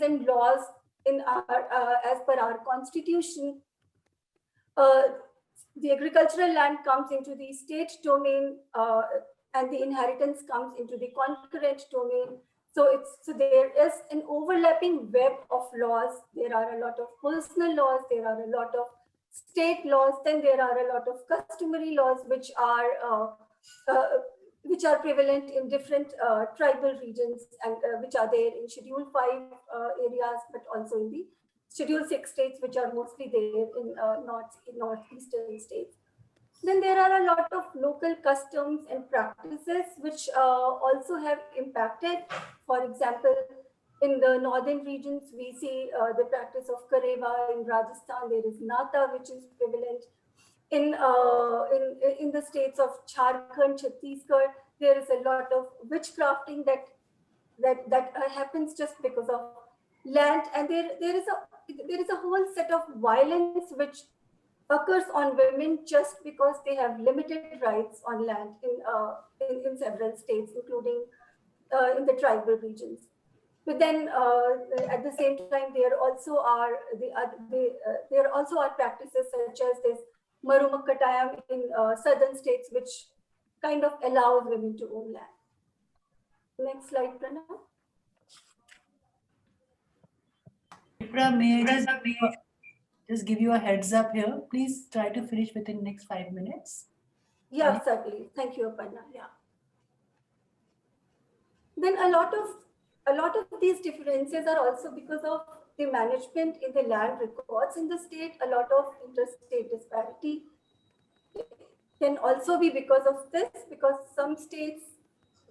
and laws in our, as per our constitution, the agricultural land comes into the state domain and the inheritance comes into the concurrent domain. So there is an overlapping web of laws. There are a lot of personal laws. There are a lot of state laws. Then there are a lot of customary laws which are prevalent in different tribal regions and which are there in Schedule 5 areas, but also in the Schedule 6 states, which are mostly there in northeastern states. Then there are a lot of local customs and practices which also have impacted. For example, in the northern regions, we see the practice of Kareva. In Rajasthan, there is Nata, which is prevalent. In the states of Jharkhand, Chhattisgarh, there is a lot of witchcrafting that happens just because of land, and there is a whole set of violence which occurs on women just because they have limited rights on land in several states, including in the tribal regions. But then at the same time, there also are practices such as this Marumakkatayam in southern states, which kind of allows women to own land. Next slide, Pranav. May I just give you a heads up here? Please try to finish within the next 5 minutes. Yeah, certainly. Thank you, Aparna. Yeah. Then a lot of these differences are also because of the management in the land records in the state. A lot of interstate disparity can also be because of this, because some states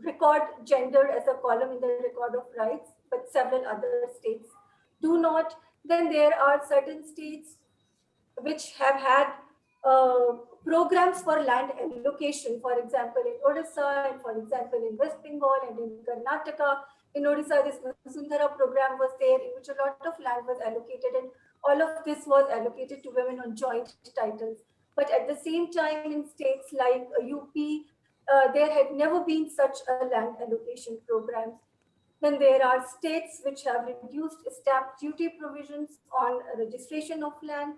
record gender as a column in the record of rights, but several other states do not. Then there are certain states which have had programs for land allocation, for example, in Odisha, and for example, in West Bengal and in Karnataka. In Odisha, this Vasundhara program was there, in which a lot of land was allocated, and all of this was allocated to women on joint titles. But at the same time, in states like UP, there had never been such a land allocation program. Then there are states which have reduced stamp duty provisions on registration of land.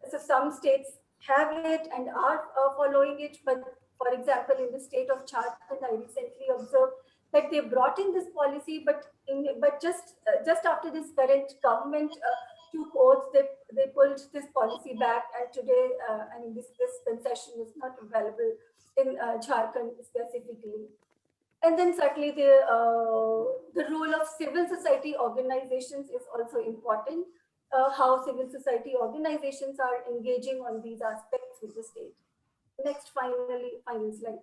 So some states have it and are following it. But for example, in the state of Jharkhand, I recently observed that they brought in this policy, but just after this current government took oath, they pulled this policy back, and today, I mean, this concession is not available in Jharkhand specifically. And then certainly the role of civil society organizations is also important. how civil society organizations are engaging on these aspects with the state. Next, final slide.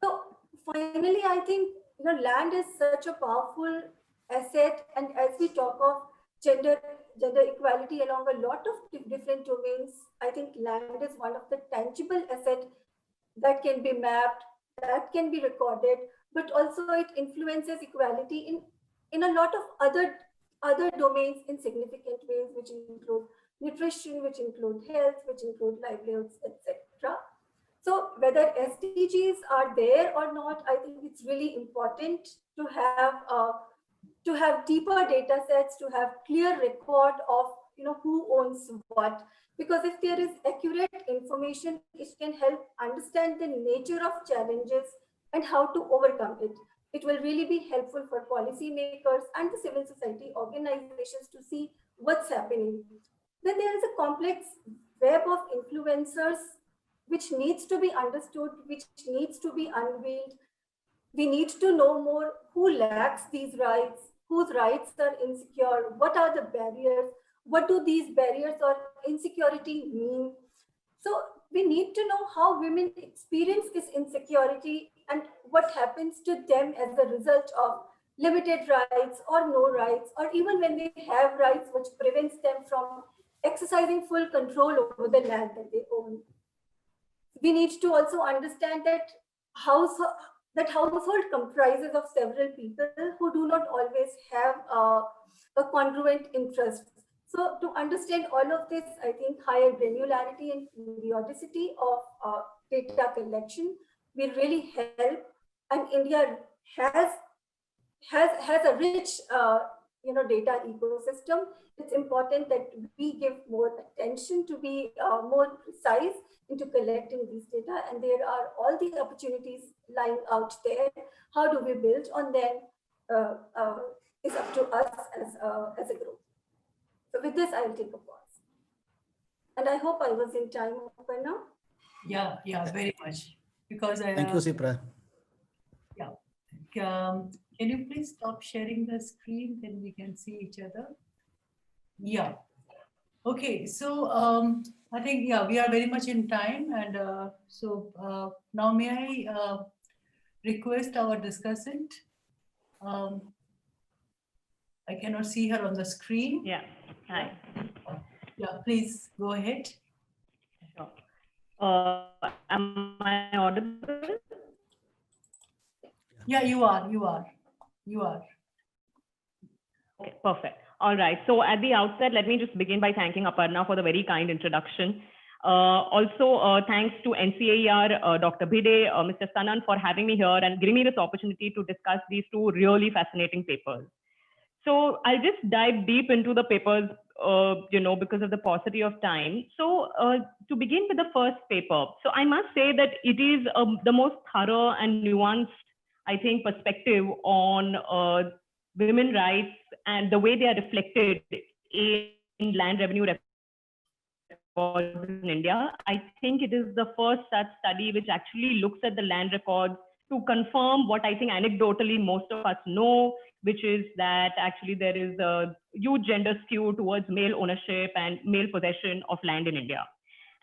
So finally, I think land is such a powerful asset, and as we talk of gender equality along a lot of different domains, I think land is one of the tangible assets that can be mapped, that can be recorded, but also it influences equality in a lot of other domains in significant ways, which include nutrition, which include health, which include livelihoods, etc. So whether SDGs are there or not, I think it's really important to have deeper data sets, to have clear record of who owns what. Because if there is accurate information, it can help understand the nature of challenges and how to overcome it. It will really be helpful for policymakers and the civil society organizations to see what's happening. Then there is a complex web of influencers which needs to be understood, which needs to be unveiled. We need to know more who lacks these rights, whose rights are insecure, what are the barriers, what do these barriers or insecurity mean. So we need to know how women experience this insecurity and what happens to them as a result of limited rights or no rights, or even when they have rights which prevents them from exercising full control over the land that they own. We need to also understand that household comprises of several people who do not always have a congruent interest. So to understand all of this, I think higher granularity and periodicity of data collection will really help. And India has a rich data ecosystem. It's important that we give more attention to be more precise into collecting these data, and there are all these opportunities lying out there. How do we build on them is up to us as a group. So with this, I will take a pause. And I hope I was in time, Aparna. Yeah, very much. Because Thank you, Sipra. Yeah. Can you please stop sharing the screen, then we can see each other? Yeah. Okay, so I think, yeah, we are very much in time. And so now may I request our discussant? I cannot see her on the screen. Yeah, hi. Yeah, please go ahead. Sure. Am I audible? Yeah, you are. Okay, perfect. All right. So at the outset, let me just begin by thanking Aparna for the very kind introduction. Also, thanks to NCAER, Dr. Bhide, Mr. Sanan for having me here and giving me this opportunity to discuss these two really fascinating papers. So I'll just dive deep into the papers, because of the paucity of time. So to begin with the first paper, so I must say that it is the most thorough and nuanced, I think, perspective on women rights and the way they are reflected in land revenue records in India. I think it is the first such study which actually looks at the land records to confirm what I think anecdotally most of us know, which is that actually there is a huge gender skew towards male ownership and male possession of land in India.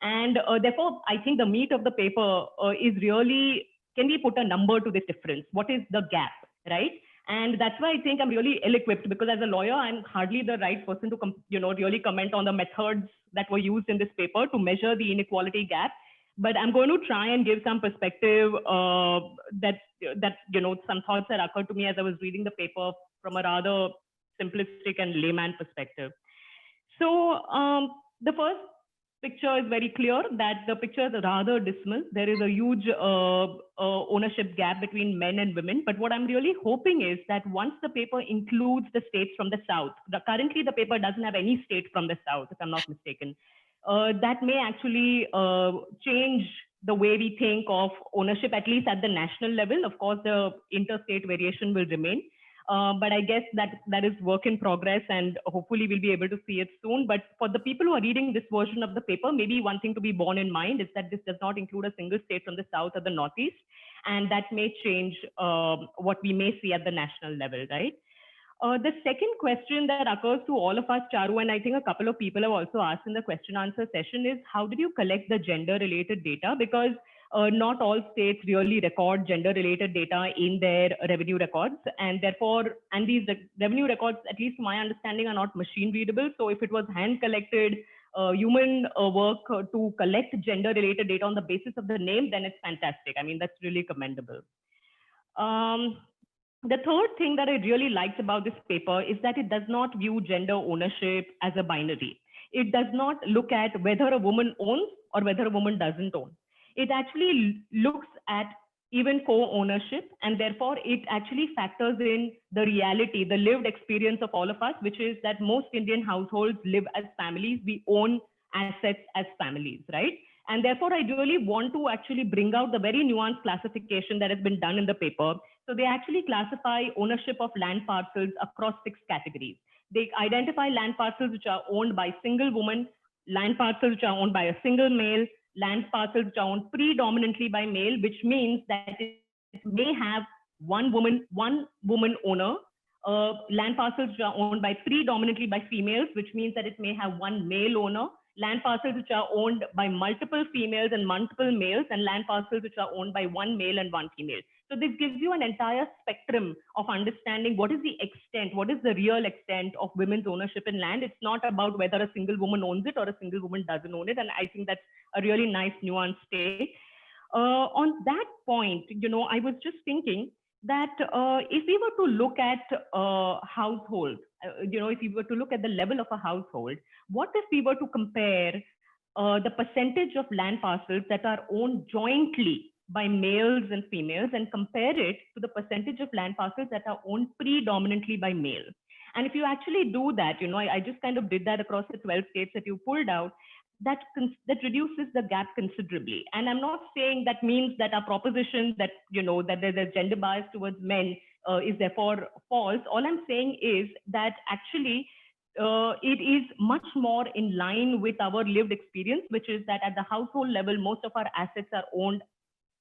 And therefore, I think the meat of the paper is really, can we put a number to this difference? What is the gap, right? And that's why I think I'm really ill-equipped, because as a lawyer, I'm hardly the right person to really comment on the methods that were used in this paper to measure the inequality gap. But I'm going to try and give some perspective that some thoughts that occurred to me as I was reading the paper from a rather simplistic and layman perspective. So the first picture is very clear that the picture is rather dismal. There is a huge ownership gap between men and women. But what I'm really hoping is that once the paper includes the states from the South, currently the paper doesn't have any state from the South, if I'm not mistaken, that may actually change the way we think of ownership, at least at the national level. Of course, the interstate variation will remain. But I guess that is work in progress, and hopefully we'll be able to see it soon. But for the people who are reading this version of the paper, maybe one thing to be borne in mind is that this does not include a single state from the South or the Northeast. and that may change what we may see at the national level, right? The second question that occurs to all of us, Charu, and I think a couple of people have also asked in the question answer session, is how did you collect the gender related data? Because not all states really record gender related data in their revenue records, and therefore, and these revenue records, at least to my understanding, are not machine readable. So if it was hand collected human work to collect gender related data on the basis of the name, then it's fantastic. I mean, that's really commendable. The third thing that I really liked about this paper is that it does not view gender ownership as a binary. It does not look at whether a woman owns or whether a woman doesn't own. It actually looks at even co-ownership, and therefore it actually factors in the reality, the lived experience of all of us, which is that most Indian households live as families. We own assets as families, right? And therefore, I really want to actually bring out the very nuanced classification that has been done in the paper. So they actually classify ownership of land parcels across 6 categories. They identify land parcels which are owned by single woman, land parcels which are owned by a single male, land parcels which are owned predominantly by male, which means that it may have one woman owner, land parcels which are owned by predominantly by females, which means that it may have one male owner, land parcels which are owned by multiple females and multiple males, and land parcels which are owned by one male and one female. So this gives you an entire spectrum of understanding what is the extent, what is the real extent of women's ownership in land. It's not about whether a single woman owns it or a single woman doesn't own it. And I think that's a really nice nuanced take. On that point, I was just thinking that if we were to look at household, if we were to look at the level of a household, what if we were to compare the percentage of land parcels that are owned jointly by males and females and compare it to the percentage of land parcels that are owned predominantly by males? And if you actually do that, I just kind of did that across the 12 states that you pulled out, that reduces the gap considerably. And I'm not saying that means that our proposition that, that there's a gender bias towards men is therefore false. All I'm saying is that actually it is much more in line with our lived experience, which is that at the household level, most of our assets are owned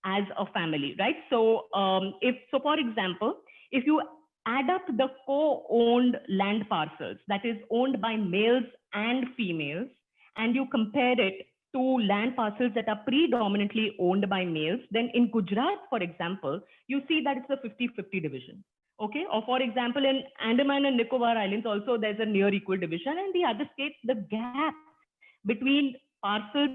as a family, right? So for example, if you add up the co-owned land parcels that is owned by males and females, and you compare it to land parcels that are predominantly owned by males, then in Gujarat, for example, you see that it's a 50-50 division. Okay, or for example, in Andaman and Nicobar Islands also there's a near equal division, and the other states, the gap between parcels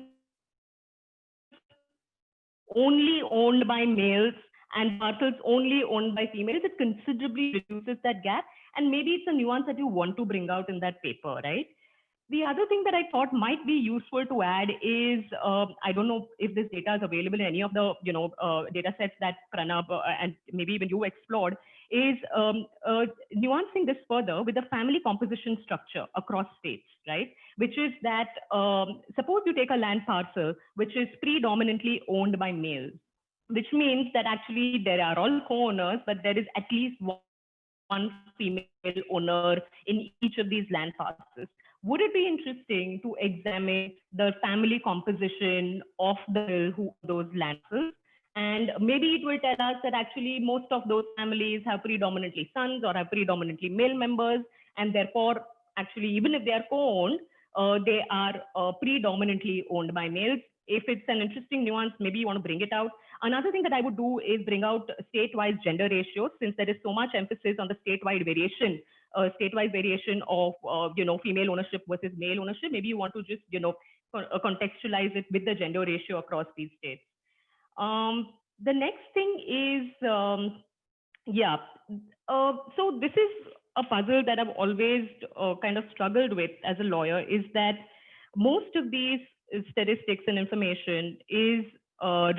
only owned by males and parcels only owned by females, it considerably reduces that gap. And maybe it's a nuance that you want to bring out in that paper, right? The other thing that I thought might be useful to add is, I don't know if this data is available in any of the data sets that Pranab and maybe even you explored, is nuancing this further with the family composition structure across states, right? Which is that, suppose you take a land parcel which is predominantly owned by males, which means that actually there are all co-owners, but there is at least one female owner in each of these land parcels. Would it be interesting to examine the family composition of those land parcels? And maybe it will tell us that actually most of those families have predominantly sons or have predominantly male members, and therefore actually even if they are co-owned, they are predominantly owned by males. If it's an interesting nuance, maybe you want to bring it out. Another thing that I would do is bring out state-wise gender ratios, since there is so much emphasis on the statewide variation of female ownership versus male ownership. Maybe you want to just contextualize it with the gender ratio across these states. The next thing is so this is a puzzle that I've always kind of struggled with as a lawyer, is that most of these statistics and information is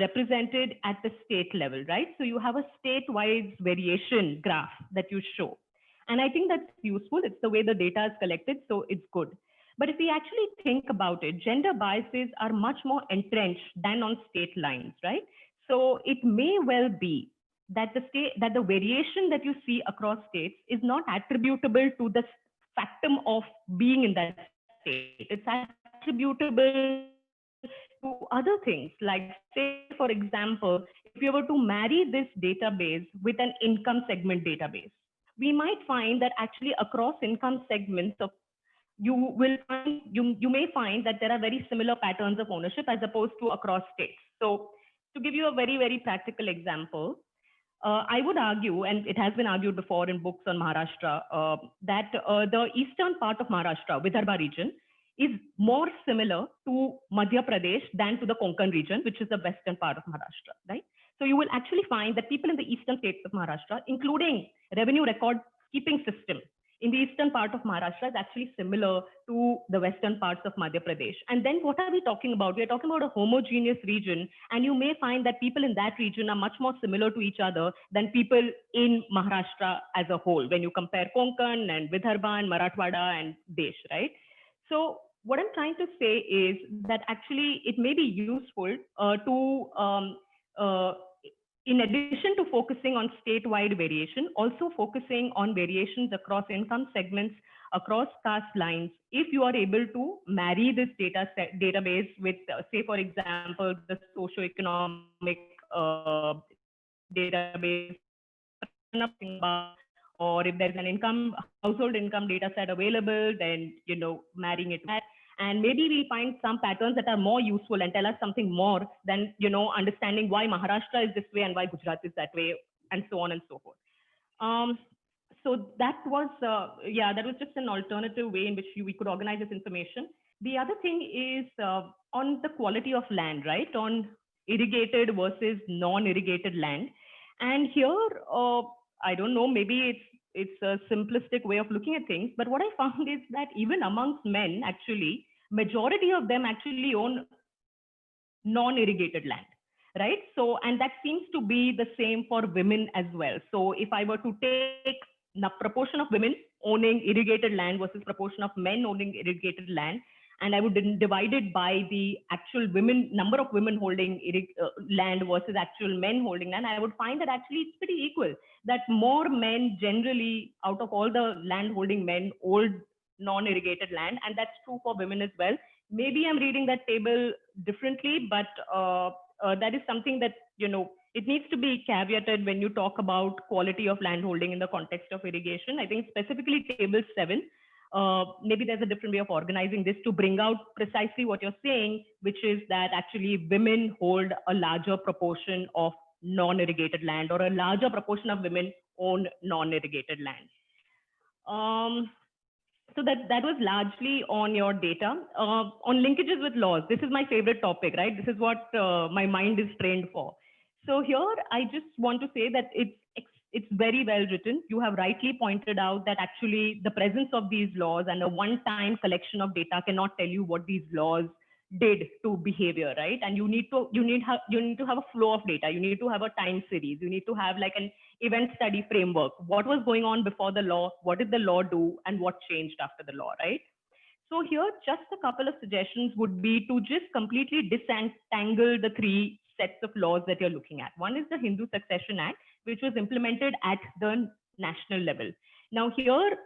represented at the state level, right? So you have a state-wise variation graph that you show. And I think that's useful. It's the way the data is collected, so it's good. But if we actually think about it, gender biases are much more entrenched than on state lines, right? So it may well be that the variation that you see across states is not attributable to the factum of being in that state. It's attributable to other things, like say, for example, if you were to marry this database with an income segment database, we might find that actually across income segments of you may find that there are very similar patterns of ownership as opposed to across states. So to give you a very, very practical example, I would argue, and it has been argued before in books on Maharashtra, that the eastern part of Maharashtra, Vidarbha region, is more similar to Madhya Pradesh than to the Konkan region, which is the western part of Maharashtra, right? So you will actually find that people in the eastern states of Maharashtra, including revenue record keeping system in the eastern part of Maharashtra, is actually similar to the western parts of Madhya Pradesh. And then what are we talking about? We're talking about a homogeneous region, and you may find that people in that region are much more similar to each other than people in Maharashtra as a whole, when you compare Konkan and Vidarbha and Marathwada and Desh, right? So what I'm trying to say is that actually it may be useful in addition to focusing on statewide variation, also focusing on variations across income segments, across caste lines. If you are able to marry this database with, say, for example, the socioeconomic database, or if there's an household income data set available, then, you know, marrying it with that. And maybe we'll find some patterns that are more useful and tell us something more than, you know, understanding why Maharashtra is this way and why Gujarat is that way, and so on and so forth. So that was, that was just an alternative way in which we could organize this information. The other thing is on the quality of land, right? On irrigated versus non-irrigated land. And here, I don't know, maybe it's a simplistic way of looking at things, but what I found is that even amongst men, actually, majority of them actually own non-irrigated land, right? So, and that seems to be the same for women as well. So if I were to take the proportion of women owning irrigated land versus proportion of men owning irrigated land, and I would divide it by the actual number of women holding land versus actual men holding land, I would find that actually it's pretty equal, that more men generally out of all the land holding men hold non-irrigated land, and that's true for women as well. Maybe I'm reading that table differently, but that is something that, you know, it needs to be caveated when you talk about quality of land holding in the context of irrigation. I think specifically table 7, maybe there's a different way of organizing this to bring out precisely what you're saying, which is that actually women hold a larger proportion of non-irrigated land, or a larger proportion of women own non-irrigated land. So that was largely on your data. On linkages with laws, this is my favorite topic, right? This is what my mind is trained for. So here, I just want to say that it's very well written. You have rightly pointed out that actually the presence of these laws and a one-time collection of data cannot tell you what these laws did to behavior, right? And you need to have a flow of data. You need to have a time series. You need to have like an event study framework. What was going on before the law? What did the law do? And what changed after the law, right? So here, just a couple of suggestions would be to just completely disentangle the 3 sets of laws that you're looking at. One is the Hindu Succession Act, which was implemented at the national level. Now here,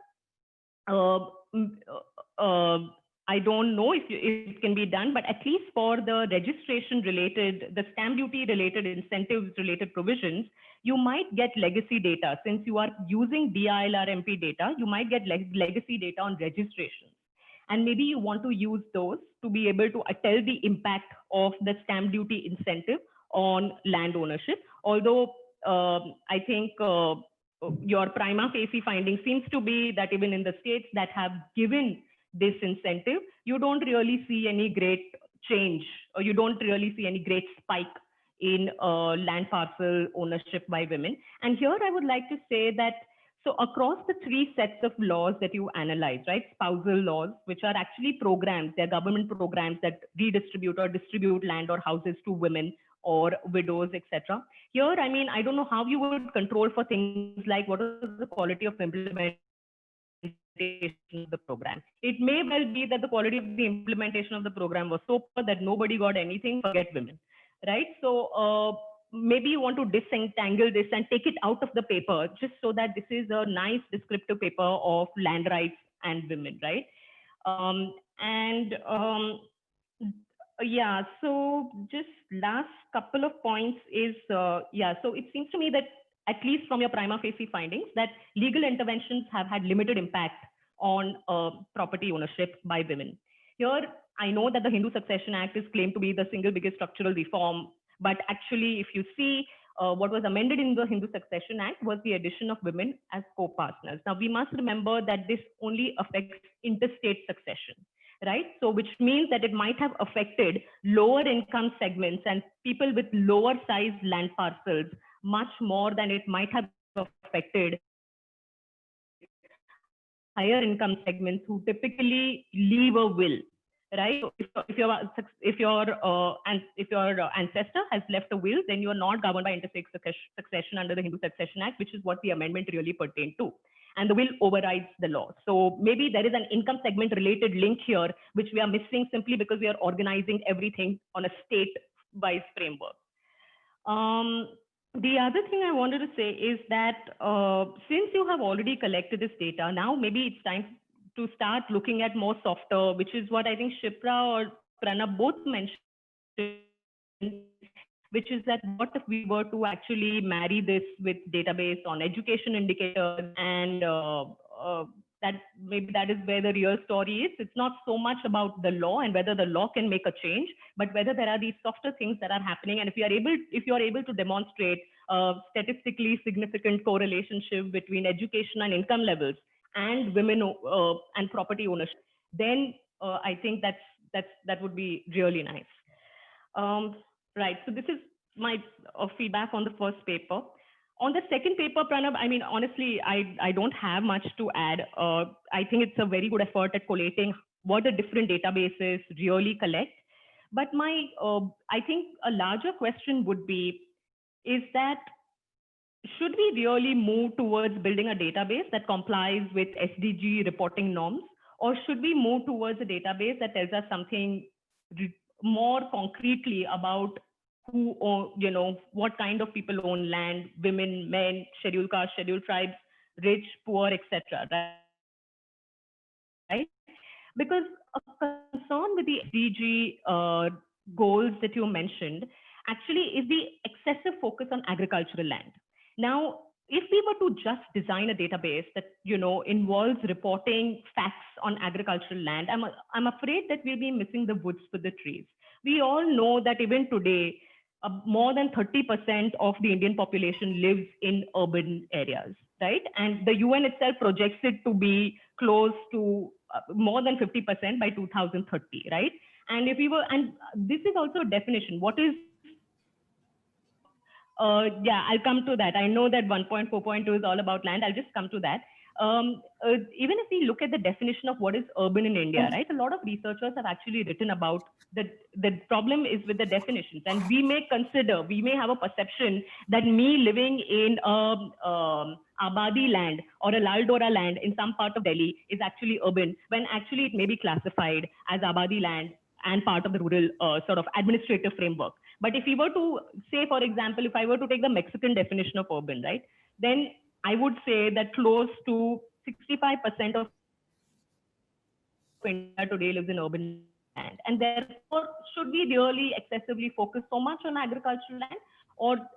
I don't know if it can be done, but at least for the registration related, the stamp duty related, incentives related provisions, you might get legacy data. Since you are using DILRMP data, you might get legacy data on registrations. And maybe you want to use those to be able to tell the impact of the stamp duty incentive on land ownership. Although I think your prima facie finding seems to be that even in the states that have given this incentive, you don't really see any great change, or you don't really see any great spike in land parcel ownership by women. And here I would like to say that, so across the 3 sets of laws that you analyze, right, spousal laws, which are actually programs, they're government programs that redistribute or distribute land or houses to women or widows, etc. Here, I mean, I don't know how you would control for things like what is the quality of implementation of the program. It may well be that the quality of the implementation of the program was so poor that nobody got anything, forget women, right? So maybe you want to disentangle this and take it out of the paper, just so that this is a nice descriptive paper of land rights and women, right? Yeah, so just last couple of points is, yeah, so it seems to me that at least from your prima facie findings, that legal interventions have had limited impact on property ownership by women. Here, I know that the Hindu Succession Act is claimed to be the single biggest structural reform, but actually, if you see what was amended in the Hindu Succession Act was the addition of women as co-partners. Now, we must remember that this only affects interstate succession, right? So which means that it might have affected lower income segments and people with lower sized land parcels much more than it might have affected higher income segments who typically leave a will, right? So if your ancestor has left a will, then you are not governed by interstate succession under the Hindu Succession Act, which is what the amendment really pertained to. And the will overrides the law. So maybe there is an income segment related link here, which we are missing simply because we are organizing everything on a state-wise framework. The other thing I wanted to say is that since you have already collected this data, now maybe it's time to start looking at more softer, which is what I think Shipra or Pranab both mentioned, which is that what if we were to actually marry this with database on education indicators, and that maybe that is where the real story is. It's not so much about the law and whether the law can make a change, but whether there are these softer things that are happening. And if you are able to demonstrate statistically significant correlationship between education and income levels and women and property ownership, then I think that would be really nice. Right. So this is my feedback on the first paper. On the second paper, Pranab, I mean, honestly, I don't have much to add. I think it's a very good effort at collating what the different databases really collect. But I think a larger question would be, is that should we really move towards building a database that complies with SDG reporting norms, or should we move towards a database that tells us something more concretely about who own, what kind of people own land, women, men, scheduled castes, scheduled tribes, rich, poor, etc. Right? Because a concern with the SDG goals that you mentioned actually is the excessive focus on agricultural land. Now, if we were to just design a database that involves reporting facts on agricultural land, I'm afraid that we'll be missing the woods for the trees. We all know that even today, more than 30% of the Indian population lives in urban areas, right? And the UN itself projects it to be close to more than 50% by 2030, right? And and this is also a definition. What is yeah, I'll come to that. I know that 1.4.2 is all about land. I'll just come to that. Even if we look at the definition of what is urban in India, right? A lot of researchers have actually written about the problem is with the definitions. And we may have a perception that me living in Abadi land or a Lal Dora land in some part of Delhi is actually urban, when actually it may be classified as Abadi land and part of the rural sort of administrative framework. But if we were to say, for example, if I were to take the Mexican definition of urban, right, then I would say that close to 65% of India today lives in urban land. And therefore, should we really excessively focus so much on agricultural land?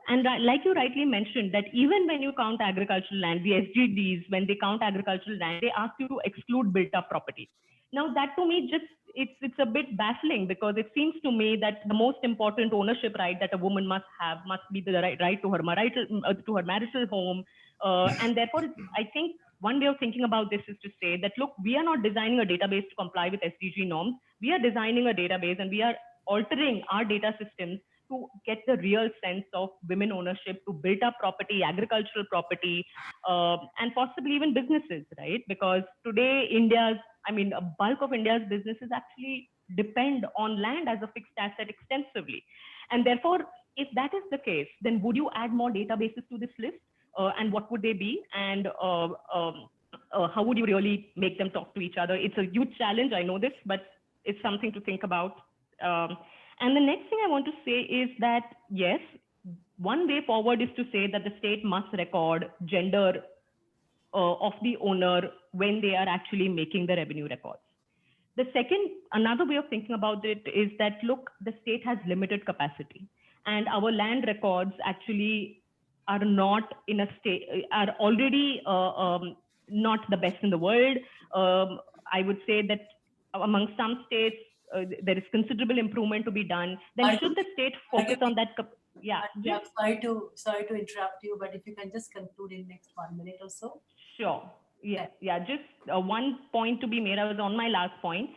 And like you rightly mentioned, that even when you count agricultural land, the SDGs, when they count agricultural land, they ask you to exclude built up property. Now that to me it's a bit baffling, because it seems to me that the most important ownership right that a woman must have must be the right to her marital home. And therefore, I think one way of thinking about this is to say that, look, we are not designing a database to comply with SDG norms. We are designing a database and we are altering our data systems to get the real sense of women ownership, to build up property, agricultural property, and possibly even businesses, right? Because today, a bulk of India's businesses actually depend on land as a fixed asset extensively. And therefore, if that is the case, then would you add more databases to this list? And what would they be? And how would you really make them talk to each other? It's a huge challenge, I know this, but it's something to think about. And the next thing I want to say is that, yes, one way forward is to say that the state must record gender of the owner when they are actually making the revenue records. The second, another way of thinking about it is that, look, the state has limited capacity, and our land records actually are not in a state, are already not the best in the world. I would say that among some states, there is considerable improvement to be done. Then should the state focus on that? Yeah. I'm sorry to interrupt you, but if you can just conclude in next 1 minute or so. Sure. Yeah. Just one point to be made. I was on my last point,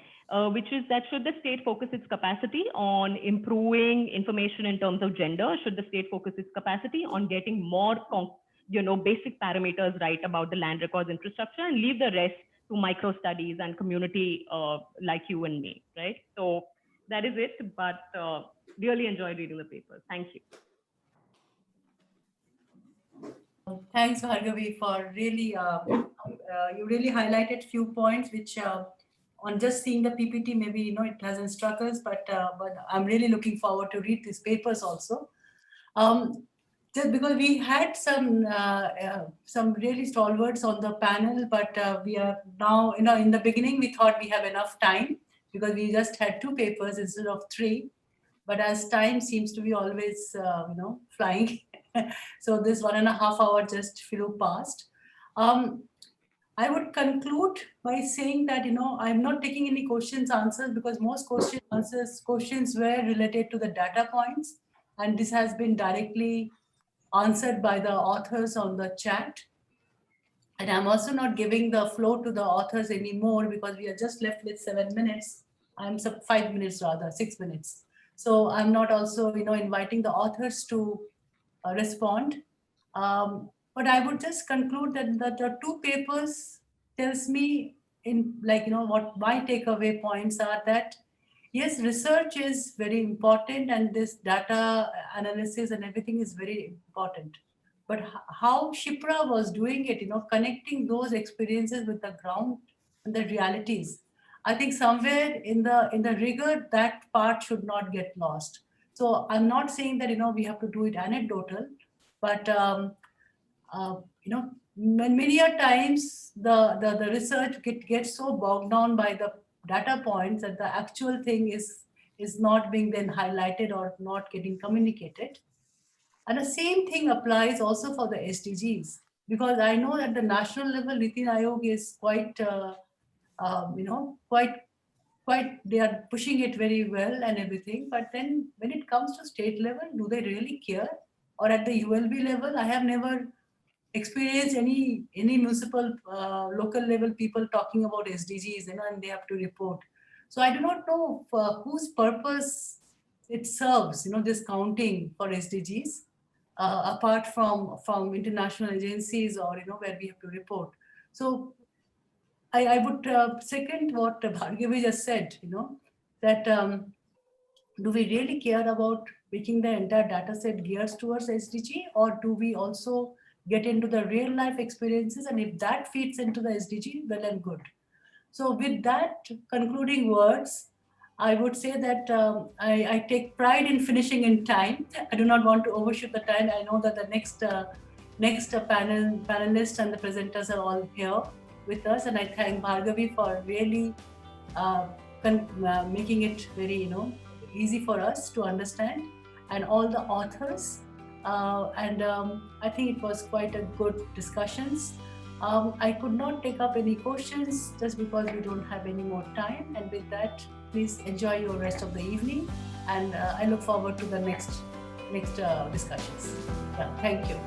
which is that should the state focus its capacity on improving information in terms of gender? Should the state focus its capacity on getting more, basic parameters right about the land records infrastructure, and leave the rest to micro studies and community like you and me, right? So that is it. But really enjoyed reading the papers. Thank you. Thanks, Bhargavi, for really, you really highlighted few points which on just seeing the PPT, maybe, it hasn't struck us, but I'm really looking forward to read these papers also. Just because we had some really stalwarts on the panel, but we are now, in the beginning, we thought we have enough time because we just had 2 papers instead of 3. But as time seems to be always, flying, so this 1.5 hours just flew past. I would conclude by saying that, I'm not taking any answers because most questions were related to the data points, and this has been directly answered by the authors on the chat. And I'm also not giving the floor to the authors anymore because we are just left with 7 minutes. I'm 5 minutes rather, 6 minutes. So I'm not also, inviting the authors to respond. But I would just conclude that the 2 papers tells me what my takeaway points are, that yes, research is very important and this data analysis and everything is very important. But how Shipra was doing it, connecting those experiences with the ground and the realities, I think somewhere in the rigor, that part should not get lost. So I'm not saying that, we have to do it anecdotal, but, many a times the research gets so bogged down by the data points that the actual thing is not being then highlighted or not getting communicated. And the same thing applies also for the SDGs, because I know at the national level, Niti Aayog is quite, they are pushing it very well and everything. But then when it comes to state level, do they really care? Or at the ULB level, I have never experienced any municipal local level people talking about SDGs, and they have to report. So I do not know whose purpose it serves, this counting for SDGs, apart from international agencies or, where we have to report. So I would second what Bhargavi just said, that do we really care about making the entire data set geared towards SDG, or do we also get into the real life experiences? And if that feeds into the SDG, well and good. So with that concluding words, I would say that I take pride in finishing in time. I do not want to overshoot the time. I know that the next panelists and the presenters are all here with us, and I thank Bhargavi for really making it very easy for us to understand, and all the authors. I think it was quite a good discussions. I could not take up any questions just because we don't have any more time. And with that, please enjoy your rest of the evening. And I look forward to the next discussions. Yeah, thank you.